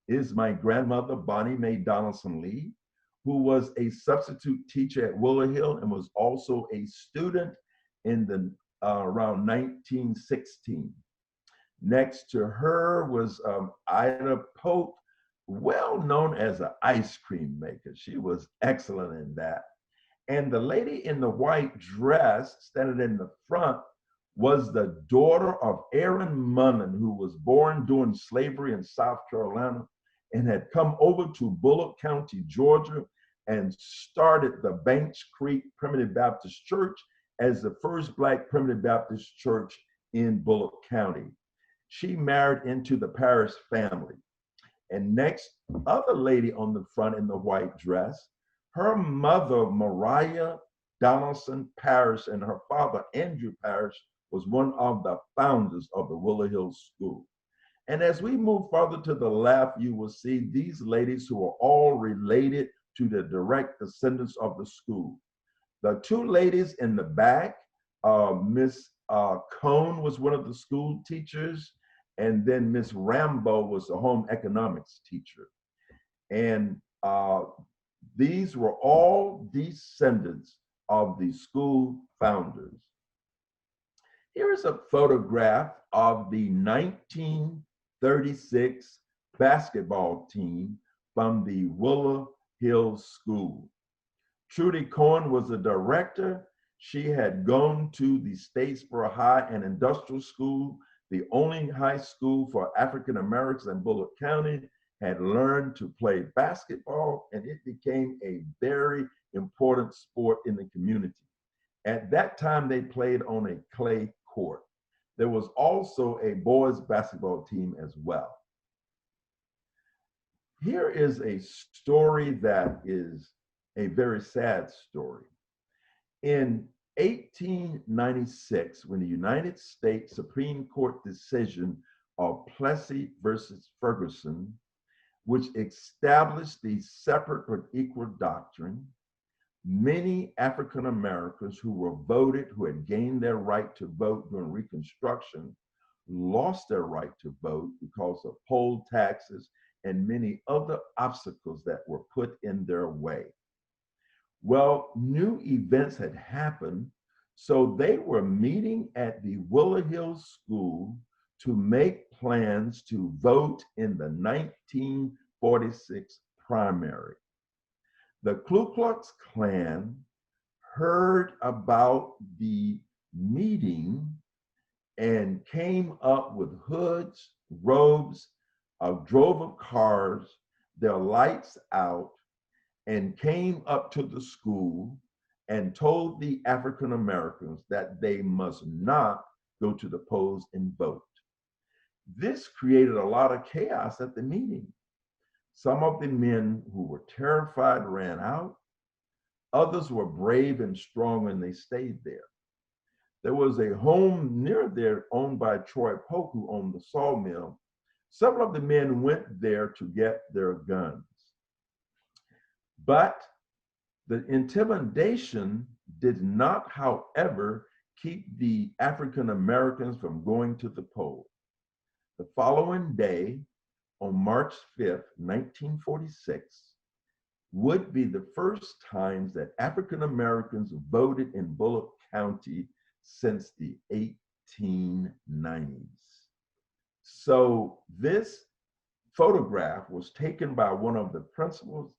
is my grandmother, Bonnie Mae Donaldson Lee, who was a substitute teacher at Willow Hill and was also a student in the around 1916. Next to her was Ida Pope, well known as an ice cream maker. She was excellent in that. And the lady in the white dress standing in the front was the daughter of Aaron Munnan, who was born during slavery in South Carolina and had come over to Bullock County, Georgia, and started the Banks Creek Primitive Baptist Church as the first Black Primitive Baptist church in Bullock County. She married into the Parrish family. And next, other lady on the front in the white dress, her mother, Mariah Donaldson Parrish, and her father, Andrew Parrish, was one of the founders of the Willow Hill School. And as we move further to the left, you will see these ladies who are all related to the direct descendants of the school. The two ladies in the back, Miss Cone was one of the school teachers, and then Miss Rambo was the home economics teacher. And these were all descendants of the school founders. Here is a photograph of the 1936 basketball team from the Willow Hill School. Trudy Cohen was the director. She had gone to the Statesboro High and Industrial School, the only high school for African Americans in Bullock County, had learned to play basketball, and it became a very important sport in the community. At that time, they played on a clay court. There was also a boys basketball team as well. Here is a story that is a very sad story. In 1896, when the United States Supreme Court decision of Plessy versus Ferguson, which established the separate but equal doctrine, many African Americans who were voted, who had gained their right to vote during Reconstruction, lost their right to vote because of poll taxes and many other obstacles that were put in their way. Well, new events had happened, so they were meeting at the Willow Hill School to make plans to vote in the 1946 primary. The Ku Klux Klan heard about the meeting and came up with hoods, robes, a drove of cars, their lights out, and came up to the school and told the African Americans that they must not go to the polls and vote. This created a lot of chaos at the meeting. Some of the men who were terrified ran out. Others were brave and strong and they stayed there. There was a home near there owned by Troy Polk, who owned the sawmill. Several of the men went there to get their guns. But the intimidation did not, however, keep the African Americans from going to the poll. The following day, on March 5th, 1946, would be the first times that African Americans voted in Bullock County since the 1890s. So this photograph was taken by one of the principals,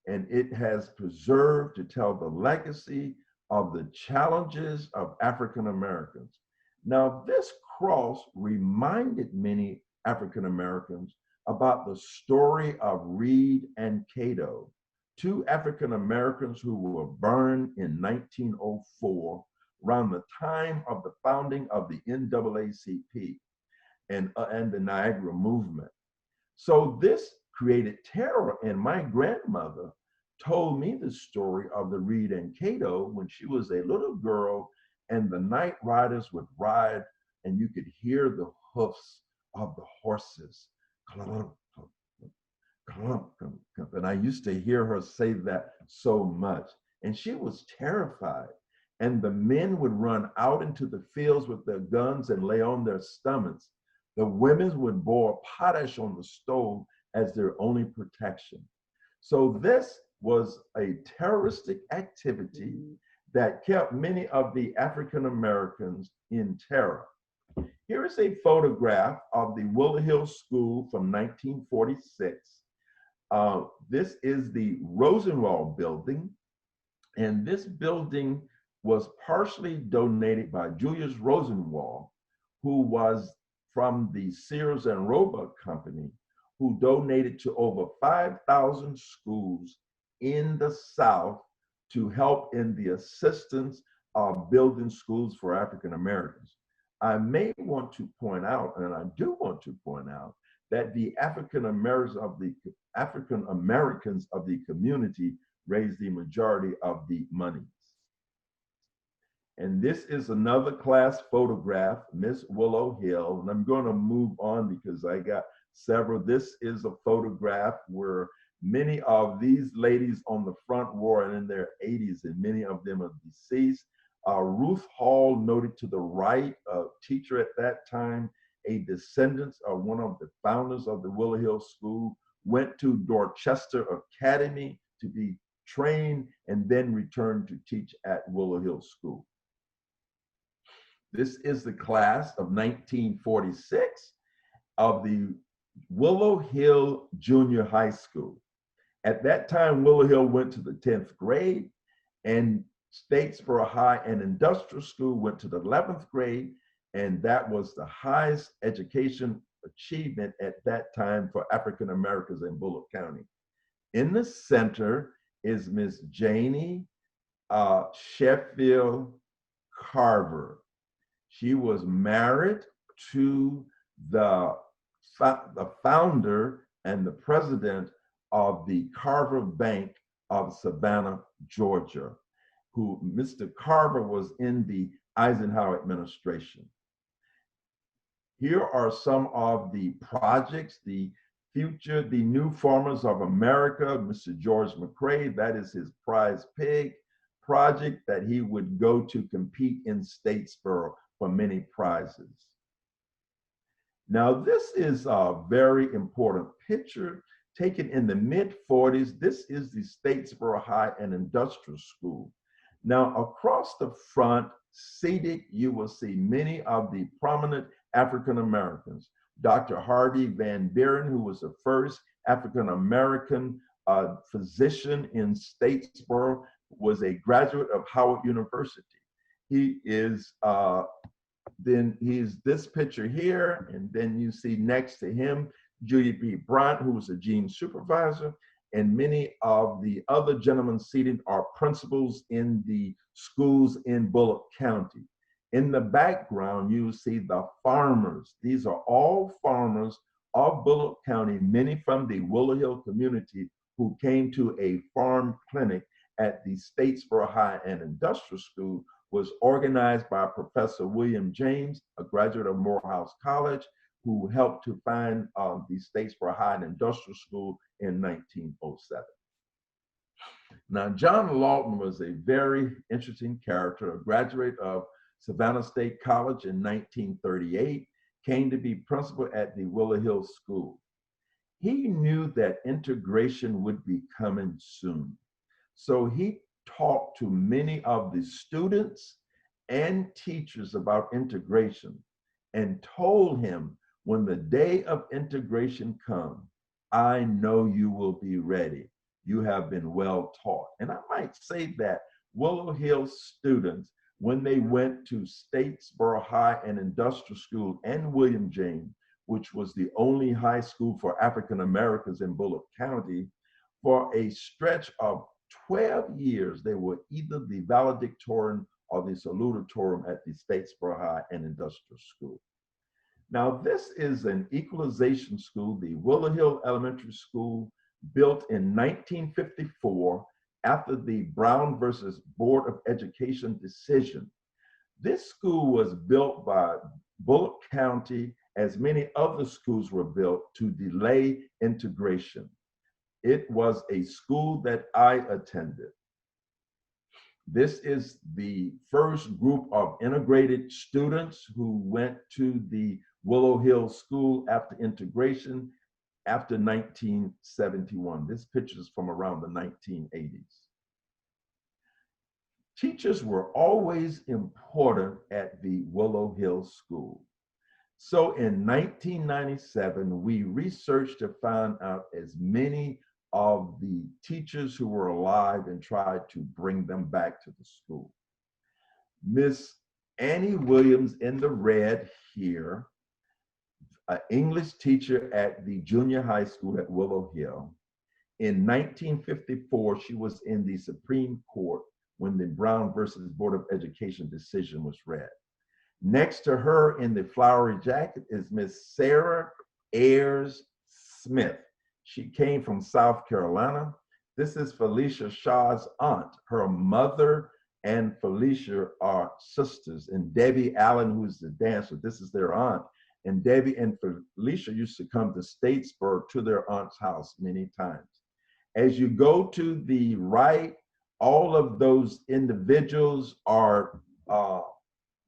and it has preserved to tell the legacy of the challenges of African Americans. Now, this cross reminded many African Americans about the story of Reed and Cato, two African Americans who were burned in 1904, around the time of the founding of the NAACP and the Niagara movement. So this created terror, and my grandmother told me the story of the Reed and Cato when she was a little girl, and the night riders would ride and you could hear the hoofs of the horses. Clump, clump, clump, clump, clump. And I used to hear her say that so much, and she was terrified. And the men would run out into the fields with their guns and lay on their stomachs. The women would boil potash on the stove as their only protection. So this was a terroristic activity that kept many of the African Americans in terror. Here is a photograph of the Willow Hill School from 1946. This is the Rosenwald building, and this building was partially donated by Julius Rosenwald, who was from the Sears and Roebuck Company, who donated to over 5,000 schools in the South to help in the assistance of building schools for African Americans. I may want to point out, and I do want to point out, that the African Americans of the community raised the majority of the monies. And this is another class photograph, Miss Willow Hill, and I'm going to move on because I got several. This is a photograph where many of these ladies on the front were in their 80s, and many of them are deceased. Ruth Hall, noted to the right, a teacher at that time, a descendant of one of the founders of the Willow Hill School, went to Dorchester Academy to be trained and then returned to teach at Willow Hill School. This is the class of 1946 of the Willow Hill Junior High School. At that time, Willow Hill went to the 10th grade, and Statesboro High and Industrial School went to the 11th grade, and that was the highest education achievement at that time for African Americans in Bullock County. In the center is Miss Janie Sheffield Carver. She was married to the founder and the president of the Carver Bank of Savannah, Georgia, who Mr. Carver was in the Eisenhower administration. Here are some of the projects, the New Farmers of America, Mr. George McCrae, that is his prize pig project that he would go to compete in Statesboro for many prizes. Now, this is a very important picture taken in the mid-40s. This is the Statesboro High and Industrial School. Now, across the front, seated, you will see many of the prominent African Americans. Dr. Harvey Van Buren, who was the first African American physician in Statesboro, was a graduate of Howard University. He is Then he's this picture here, and then you see next to him, Julia B. Bryant, who was a Gene supervisor, and many of the other gentlemen seated are principals in the schools in Bullock County. In the background, you see the farmers. These are all farmers of Bullock County, many from the Willow Hill community who came to a farm clinic at the Statesboro High and Industrial School, was organized by Professor William James, a graduate of Morehouse College, who helped to find the Statesboro High and Industrial School in 1907. Now, John Lawton was a very interesting character, a graduate of Savannah State College in 1938, came to be principal at the Willow Hill School. He knew that integration would be coming soon. So he talked to many of the students and teachers about integration and told him, when the day of integration comes, I know you will be ready. You have been well taught. And I might say that Willow Hill students, when they went to Statesboro High and Industrial School and William James, which was the only high school for African Americans in Bullock County, for a stretch of 12 years, they were either the valedictorian or the salutatorian at the Statesboro High and Industrial School. Now, this is an equalization school, the Willow Hill Elementary School, built in 1954 after the Brown versus Board of Education decision. This school was built by Bullock County, as many other schools were built, to delay integration. It was a school that I attended. This is the first group of integrated students who went to the Willow Hill School after integration after 1971. This picture is from around the 1980s. Teachers were always important at the Willow Hill School. So in 1997, we researched to find out as many of the teachers who were alive and tried to bring them back to the school. Miss Annie Williams in the red here, an English teacher at the junior high school at Willow Hill. In 1954, she was in the Supreme Court when the Brown versus Board of Education decision was read. Next to her in the flowery jacket is Miss Sarah Ayers Smith. She came from South Carolina. This is Felicia Shaw's aunt. Her mother and Felicia are sisters. And Debbie Allen, who's the dancer, this is their aunt. And Debbie and Felicia used to come to Statesboro to their aunt's house many times. As you go to the right, all of those individuals are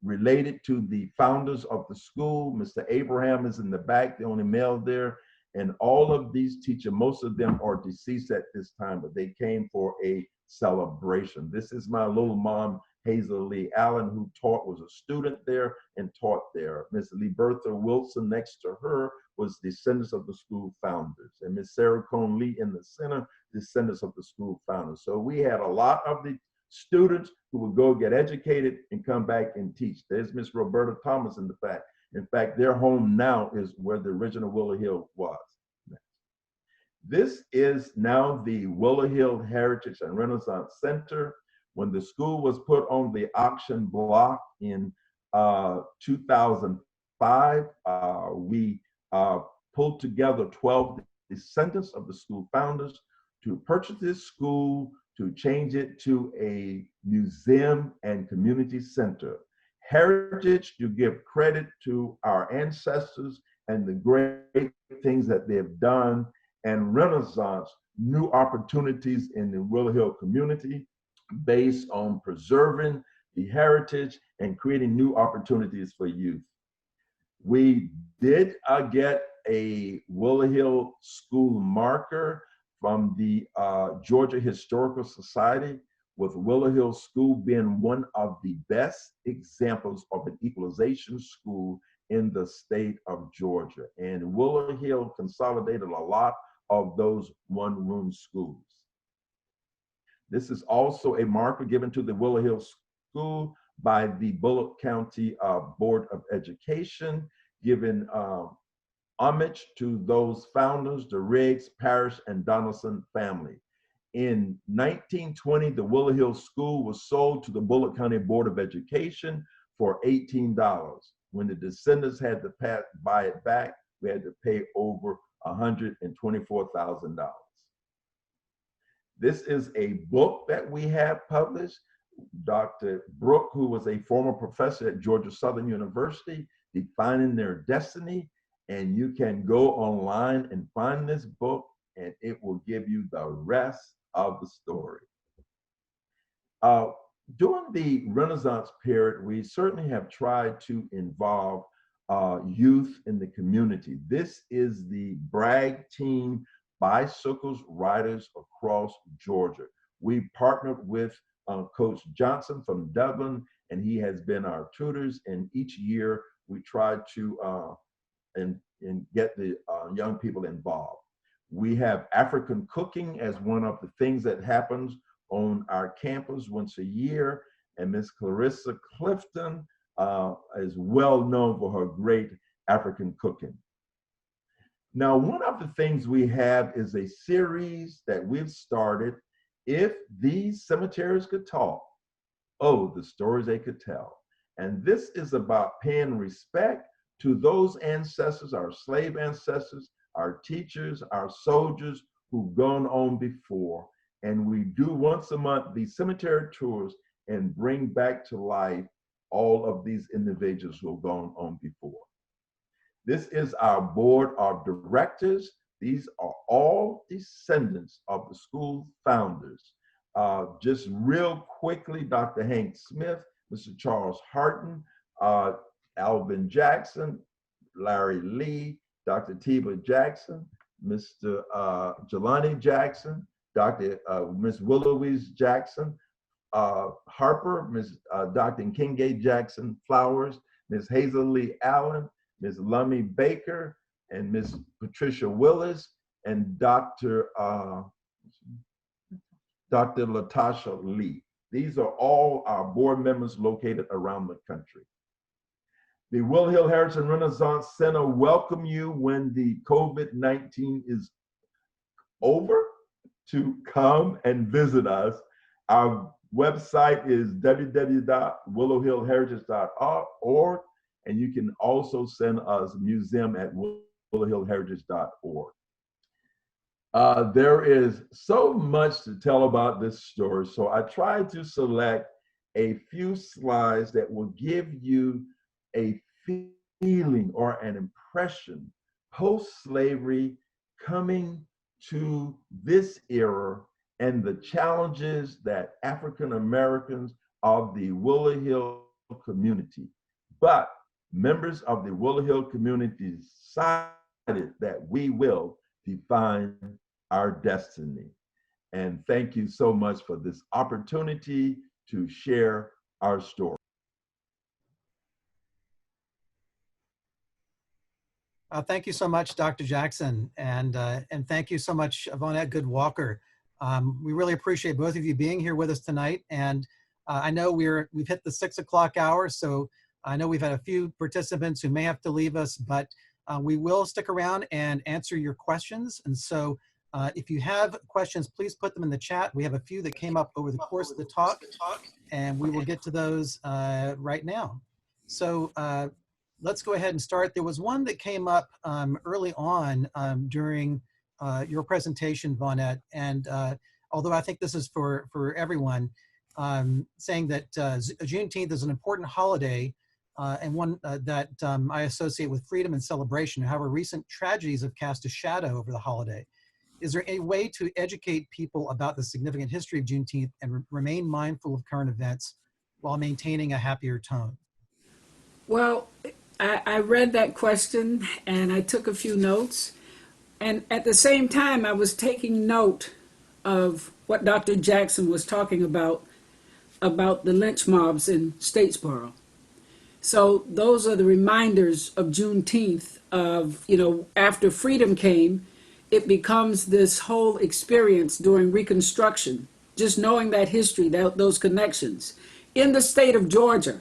related to the founders of the school. Mr. Abraham is in the back, the only male there. And all of these teachers, most of them are deceased at this time, but they came for a celebration. This is my little mom, Hazel Lee Allen, who was a student there and taught there. Miss Libertha Wilson next to her was descendants of the school founders. And Miss Sarah Cone Lee in the center, descendants of the school founders. So we had a lot of the students who would go get educated and come back and teach. There's Miss Roberta Thomas in the back. In fact, their home now is where the original Willow Hill was. This is now the Willow Hill Heritage and Renaissance Center. When the school was put on the auction block in 2005, we pulled together 12 descendants of the school founders to purchase this school, to change it to a museum and community center. Heritage, to give credit to our ancestors and the great things that they have done, and Renaissance, new opportunities in the Willow Hill community based on preserving the heritage and creating new opportunities for youth. We did get a Willow Hill School marker from the Georgia Historical Society, with Willow Hill School being one of the best examples of an equalization school in the state of Georgia. And Willow Hill consolidated a lot of those one-room schools. This is also a marker given to the Willow Hill School by the Bullock County Board of Education, giving homage to those founders, the Riggs, Parrish, and Donaldson family. In 1920, the Willow Hill School was sold to the Bullock County Board of Education for $18. When the descendants had to buy it back, we had to pay over $124,000. This is a book that we have published. Dr. Brooke, who was a former professor at Georgia Southern University, Defining Their Destiny, and you can go online and find this book, and it will give you the rest of the story. During the Renaissance period, we certainly have tried to involve youth in the community. This is the Bragg Team Bicycles Riders across Georgia. We partnered with Coach Johnson from Dublin, and he has been our tutors, and each year we try to and get the young people involved. We have African cooking as one of the things that happens on our campus once a year, and Miss Clarissa Clifton is well known for her great African cooking. Now, one of the things we have is a series that we've started, If These Cemeteries Could Talk, Oh, the Stories They Could Tell. And this is about paying respect to those ancestors, our slave ancestors, our teachers, our soldiers who've gone on before. And we do once a month these cemetery tours and bring back to life all of these individuals who have gone on before. This is our board of directors. These are all descendants of the school founders. Just real quickly, Dr. Hank Smith, Mr. Charles Harton, Alvin Jackson, Larry Lee, Dr. Teba Jackson, Mr. Jelani Jackson, Ms. Willouise Jackson, Harper, Dr. Kingay Jackson Flowers, Ms. Hazel Lee Allen, Ms. Lummy Baker, and Ms. Patricia Willis, and Dr. Latasha Lee. These are all our board members located around the country. The Willow Hill Heritage and Renaissance Center welcome you when the COVID-19 is over to come and visit us. Our website is www.willowhillheritage.org, and you can also send us museum@willowhillheritage.org. There is so much to tell about this story, so I tried to select a few slides that will give you a feeling or an impression post-slavery coming to this era and the challenges that African Americans of the Willow Hill community, but members of the Willow Hill community decided that we will define our destiny. And thank you so much for this opportunity to share our story. Thank you so much, Dr. Jackson, and thank you so much, Vaughnette Goode-Walker. We really appreciate both of you being here with us tonight, and I know we've hit the 6 o'clock hour, so I know we've had a few participants who may have to leave us, but we will stick around and answer your questions. And so if you have questions, please put them in the chat. We have a few that came up over the course of the talk, and we will get to those right now. So let's go ahead and start. There was one that came up early on during your presentation, Vaughnette, and although I think this is for everyone, saying that Juneteenth is an important holiday and one that I associate with freedom and celebration. However, recent tragedies have cast a shadow over the holiday. Is there a way to educate people about the significant history of Juneteenth and remain mindful of current events while maintaining a happier tone? Well, I read that question and I took a few notes. And at the same time, I was taking note of what Dr. Jackson was talking about the lynch mobs in Statesboro. So those are the reminders of Juneteenth of, after freedom came, it becomes this whole experience during Reconstruction. Just knowing that history, those connections, In the state of Georgia,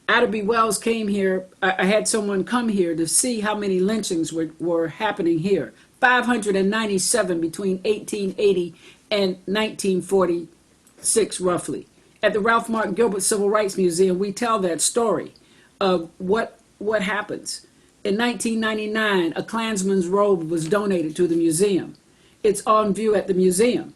Ida B. Wells came here. I had someone come here to see how many lynchings were happening here. 597 between 1880 and 1946, roughly. At the Ralph Martin Gilbert Civil Rights Museum, we tell that story of what happens. In 1999, a Klansman's robe was donated to the museum. It's on view at the museum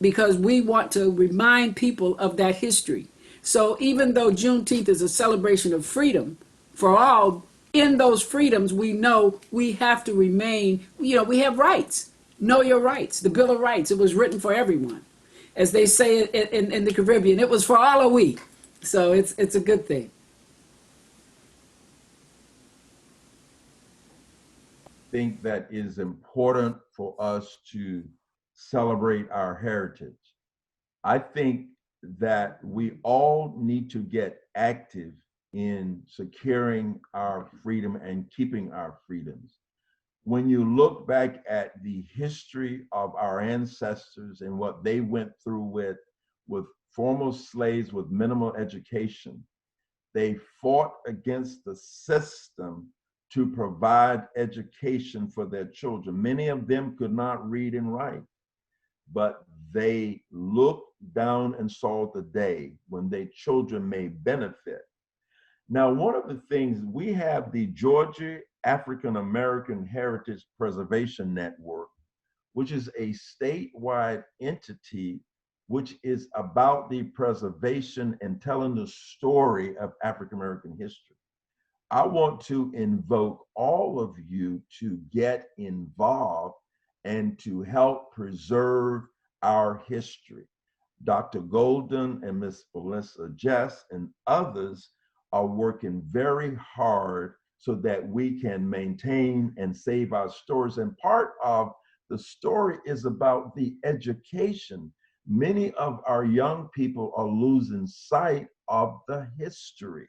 because we want to remind people of that history. So even though Juneteenth is a celebration of freedom for all, in those freedoms, we know we have to remain, we have rights. Know your rights. The Bill of Rights, it was written for everyone. As they say in the Caribbean, it was for all of we. So it's a good thing. I think that is important for us to celebrate our heritage. I think that we all need to get active in securing our freedom and keeping our freedoms. When you look back at the history of our ancestors and what they went through with former slaves with minimal education, they fought against the system to provide education for their children. Many of them could not read and write, but they looked down and saw the day when their children may benefit. Now, one of the things, we have the Georgia African American Heritage Preservation Network, which is a statewide entity which is about the preservation and telling the story of African American history. I want to invoke all of you to get involved and to help preserve our history. Dr. Golden and Ms. Melissa Jess and others are working very hard so that we can maintain and save our stories. And part of the story is about the education. Many of our young people are losing sight of the history.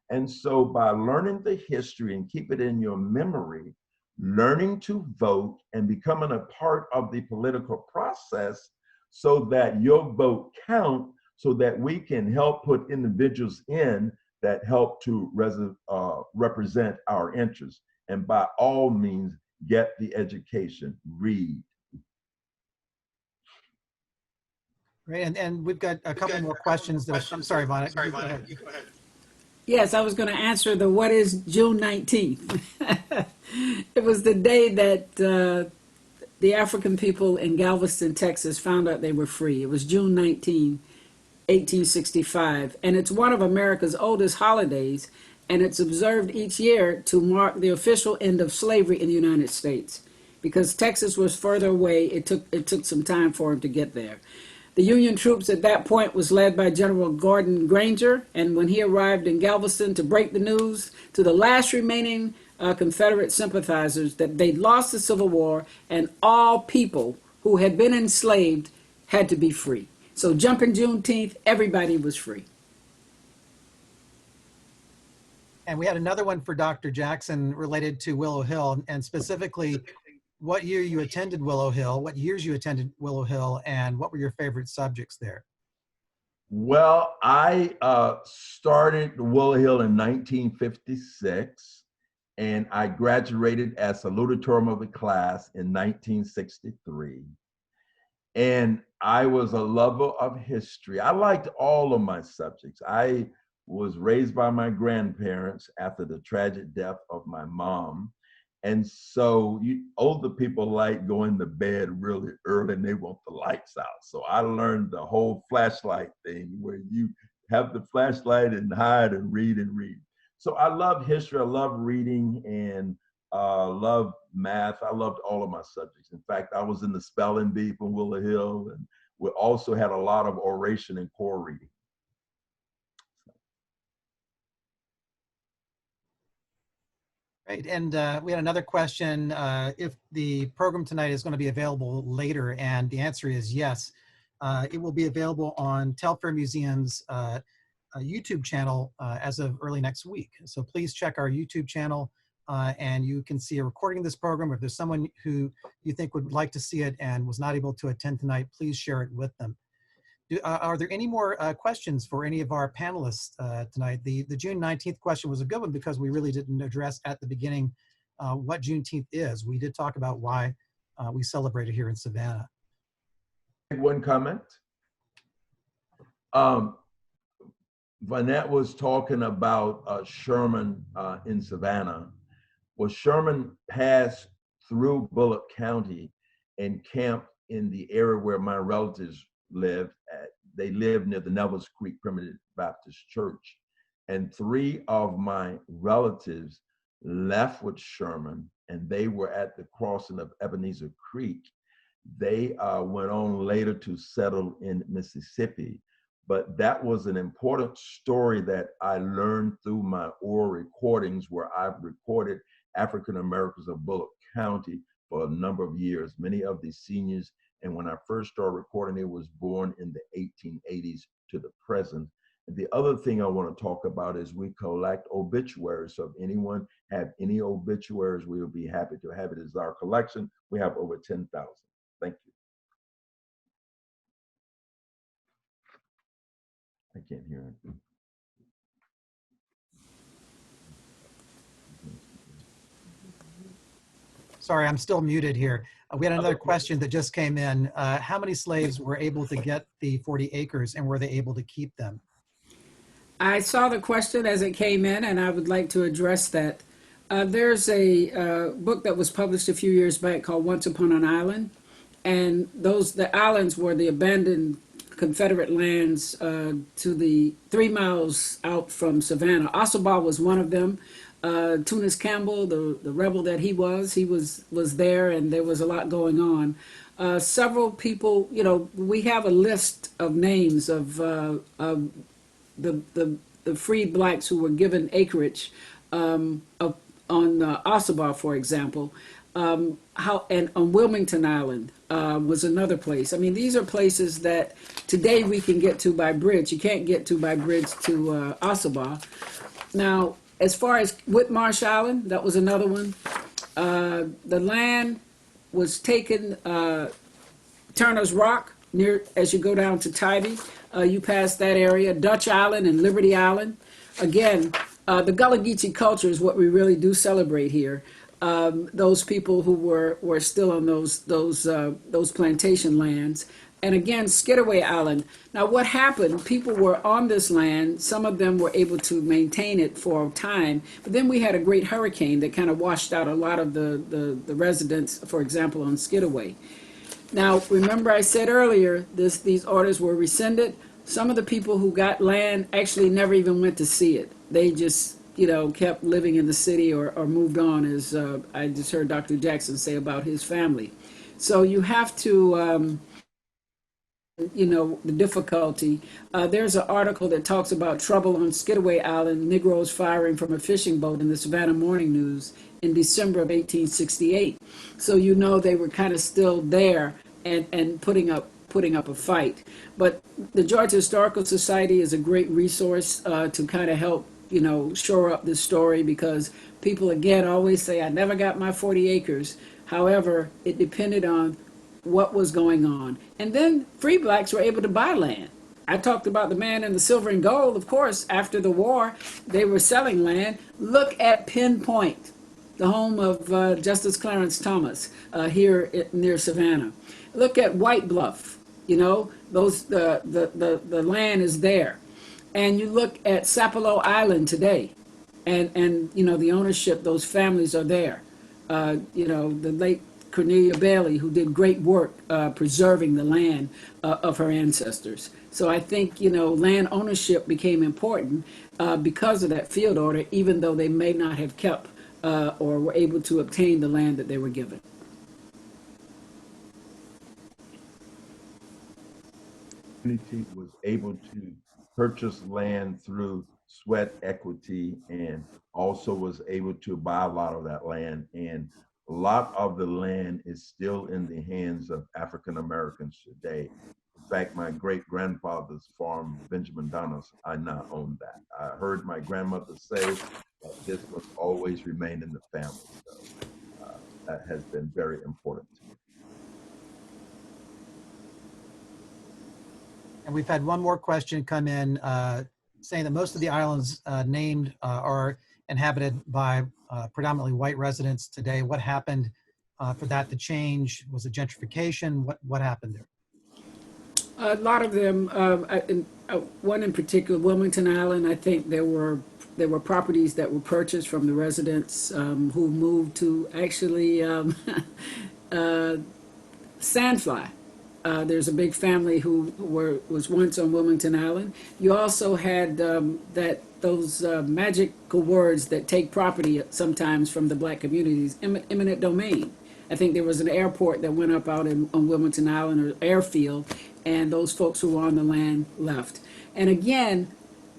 And so by learning the history and keep it in your memory, learning to vote and becoming a part of the political process so that your vote count, so that we can help put individuals in that help to represent our interests. And by all means, get the education, read. Great, and we've got a couple more questions. I'm sorry, Vaughnette. Go ahead. Yes, I was going to answer the what is June 19th. It was the day that the African people in Galveston, Texas found out they were free. It was June 19, 1865, and it's one of America's oldest holidays, and it's observed each year to mark the official end of slavery in the United States. Because Texas was further away, it took some time for them to get there. The Union troops at that point was led by General Gordon Granger, and when he arrived in Galveston to break the news to the last remaining Confederate sympathizers that they'd lost the Civil War and all people who had been enslaved had to be free. So jumping Juneteenth, everybody was free. And we had another one for Dr. Jackson related to Willow Hill, and specifically what year you attended Willow Hill, what years you attended Willow Hill, and what were your favorite subjects there? Well, I started Willow Hill in 1956, and I graduated as salutatorian of the class in 1963. And I was a lover of history. I liked all of my subjects. I was raised by my grandparents after the tragic death of my mom. And so older people like going to bed really early and they want the lights out. So I learned the whole flashlight thing where you have the flashlight and hide and read and read. So I love history, I love reading, and love math. I loved all of my subjects. In fact, I was in the spelling bee from Willow Hill, and we also had a lot of oration and core reading. Great, and we had another question, if the program tonight is going to be available later, and the answer is yes. It will be available on Telfair Museum's YouTube channel as of early next week. So please check our YouTube channel and you can see a recording of this program. Or if there's someone who you think would like to see it and was not able to attend tonight, please share it with them. Are there any more questions for any of our panelists tonight? The June 19th question was a good one because we really didn't address at the beginning what Juneteenth is. We did talk about why we celebrate it here in Savannah. One comment. Vaughnette was talking about Sherman in Savannah. Well, Sherman passed through Bullock County and camped in the area where my relatives lived. They lived near the Neville's Creek Primitive Baptist Church. And 3 of my relatives left with Sherman, and they were at the crossing of Ebenezer Creek. They went on later to settle in Mississippi. But that was an important story that I learned through my oral recordings, where I've recorded African Americans of Bullock County for a number of years, many of the seniors. And when I first started recording, it was born in the 1880s to the present. And the other thing I want to talk about is we collect obituaries. So if anyone have any obituaries, we will be happy to have it as our collection. We have over 10,000. Thank you. I can't hear it. Sorry, I'm still muted here. We had another question that just came in. How many slaves were able to get the 40 acres, and were they able to keep them? I saw the question as it came in, and I would like to address that. There's a book that was published a few years back called Once Upon an Island, and the islands were the abandoned Confederate lands to the 3 miles out from Savannah. Ossabaw was one of them. Tunis Campbell, the rebel that he was there, and there was a lot going on. Several people, we have a list of names of the freed blacks who were given acreage on Ossabaw, for example. And on Wilmington Island was another place. I mean, these are places that today we can get to by bridge. You can't get to by bridge to Ossabaw. Now, as far as Whitmarsh Island, that was another one. The land was taken, Turner's Rock, near as you go down to Tybee. You pass that area, Dutch Island and Liberty Island. Again, the Gullah Geechee culture is what we really do celebrate here. Those people who were still on those plantation lands. And again, Skidaway Island. Now, what happened, people were on this land. Some of them were able to maintain it for a time. But then we had a great hurricane that kind of washed out a lot of the residents, for example, on Skidaway. Now, remember I said earlier, these orders were rescinded. Some of the people who got land actually never even went to see it. They just, kept living in the city or moved on, as I just heard Dr. Jackson say about his family. So you have to... the difficulty. There's an article that talks about trouble on Skidaway Island, Negroes firing from a fishing boat in the Savannah Morning News in December of 1868. So they were kind of still there and putting up a fight. But the Georgia Historical Society is a great resource to kind of help shore up this story, because people again always say, I never got my 40 acres. However, it depended on what was going on. And then free blacks were able to buy land. I talked about the man in the silver and gold. Of course, after the war, they were selling land. Look at Penn Point, the home of Justice Clarence Thomas here near Savannah. Look at White Bluff. The land is there. And you look at Sapelo Island today, and the ownership, those families are there. The late Cornelia Bailey, who did great work preserving the land of her ancestors. So I think, land ownership became important because of that field order, even though they may not have kept or were able to obtain the land that they were given. Community was able to purchase land through sweat equity, and also was able to buy a lot of that land. And a lot of the land is still in the hands of African Americans today. In fact, my great-grandfather's farm, Benjamin Donna's, I now own that. I heard my grandmother say that this must always remain in the family. So that has been very important to me. And we've had one more question come in saying that most of the islands named are inhabited by predominantly white residents today. What happened for that to change? Was it gentrification? What happened there? A lot of them, one in particular, Wilmington Island, I think there were properties that were purchased from the residents who moved to actually Sandfly. There's a big family who was once on Wilmington Island. You also had those magical words that take property sometimes from the black communities, eminent domain. I think there was an airport that went up out on Wilmington Island, or airfield, and those folks who were on the land left. And again,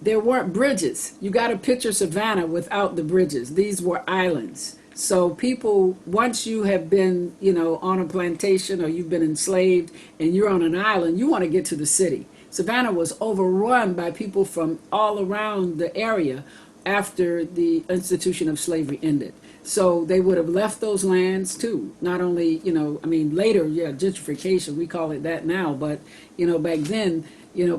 there weren't bridges. You got to picture Savannah without the bridges. These were islands. So people, once you have been, on a plantation or you've been enslaved and you're on an island, you want to get to the city. Savannah was overrun by people from all around the area after the institution of slavery ended. So they would have left those lands too. Not only, later, gentrification, we call it that now, but, back then,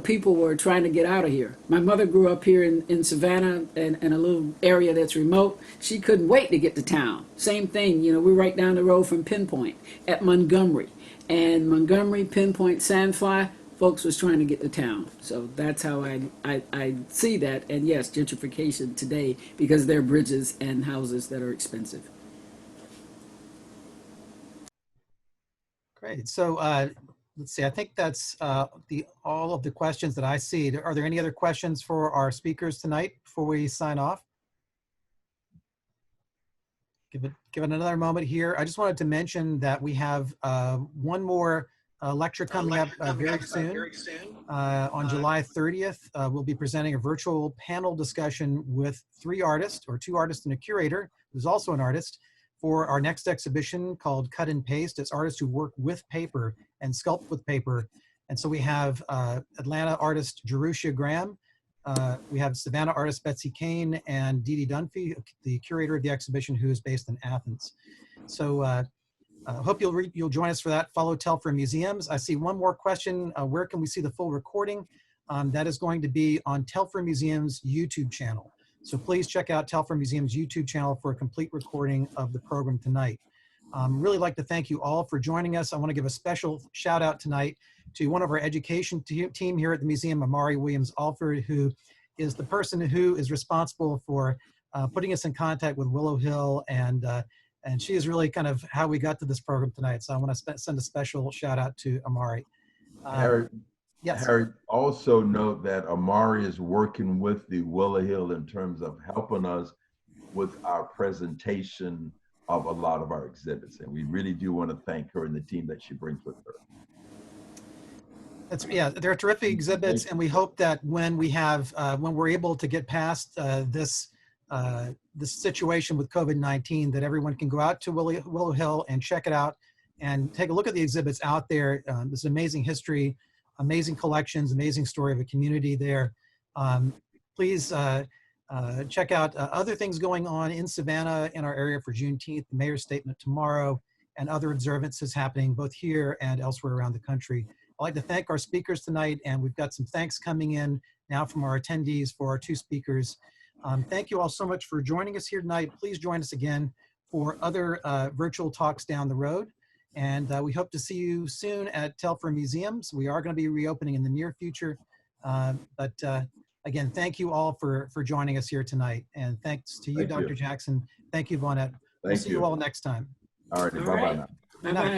people were trying to get out of here. My mother grew up here in Savannah, in a little area that's remote. She couldn't wait to get to town. Same thing, we're right down the road from Pinpoint at Montgomery. And Montgomery, Pinpoint, Sandfly, folks was trying to get to town. So that's how I see that. And yes, gentrification today, because there are bridges and houses that are expensive. Great. So let's see, I think that's all of the questions that I see. Are there any other questions for our speakers tonight before we sign off? Give it another moment here. I just wanted to mention that we have one more lecture coming up very soon. On July 30th, we'll be presenting a virtual panel discussion with two artists and a curator, who's also an artist, for our next exhibition called Cut and Paste. It's artists who work with paper and sculpt with paper. And so we have Atlanta artist Jerusha Graham, we have Savannah artist Betsy Kane, and Dee Dee Dunphy, the curator of the exhibition, who is based in Athens. So hope you'll join us for that. Follow Telfair Museums. I see one more question. Where can we see the full recording? That is going to be on Telfair Museum's YouTube channel. So please check out Telfair Museum's YouTube channel for a complete recording of the program tonight. Really like to thank you all for joining us. I want to give a special shout out tonight to one of our education team here at the museum, Amari Williams-Alford, who is the person who is responsible for putting us in contact with Willow Hill, and she is really kind of how we got to this program tonight. So I want to send a special shout out to Amari. Harry, yes. Harry, also note that Amari is working with the Willow Hill in terms of helping us with our presentation of a lot of our exhibits. And we really do want to thank her and the team that she brings with her. Yeah, they're terrific exhibits, and we hope that when we have, when we're able to get past this situation with COVID-19, that everyone can go out to Willow Hill and check it out and take a look at the exhibits out there. This amazing history, amazing collections, amazing story of a community there. Please check out other things going on in Savannah, in our area for Juneteenth, the mayor's statement tomorrow, and other observances happening both here and elsewhere around the country. I'd like to thank our speakers tonight, and we've got some thanks coming in now from our attendees for our two speakers. Thank you all so much for joining us here tonight. Please join us again for other virtual talks down the road. And we hope to see you soon at Telfair Museums. We are going to be reopening in the near future. Again, thank you all for joining us here tonight. And thanks to you, Dr. Jackson. Thank you, Vaughnette. We'll see you all next time. All right, bye-bye now. Bye-bye.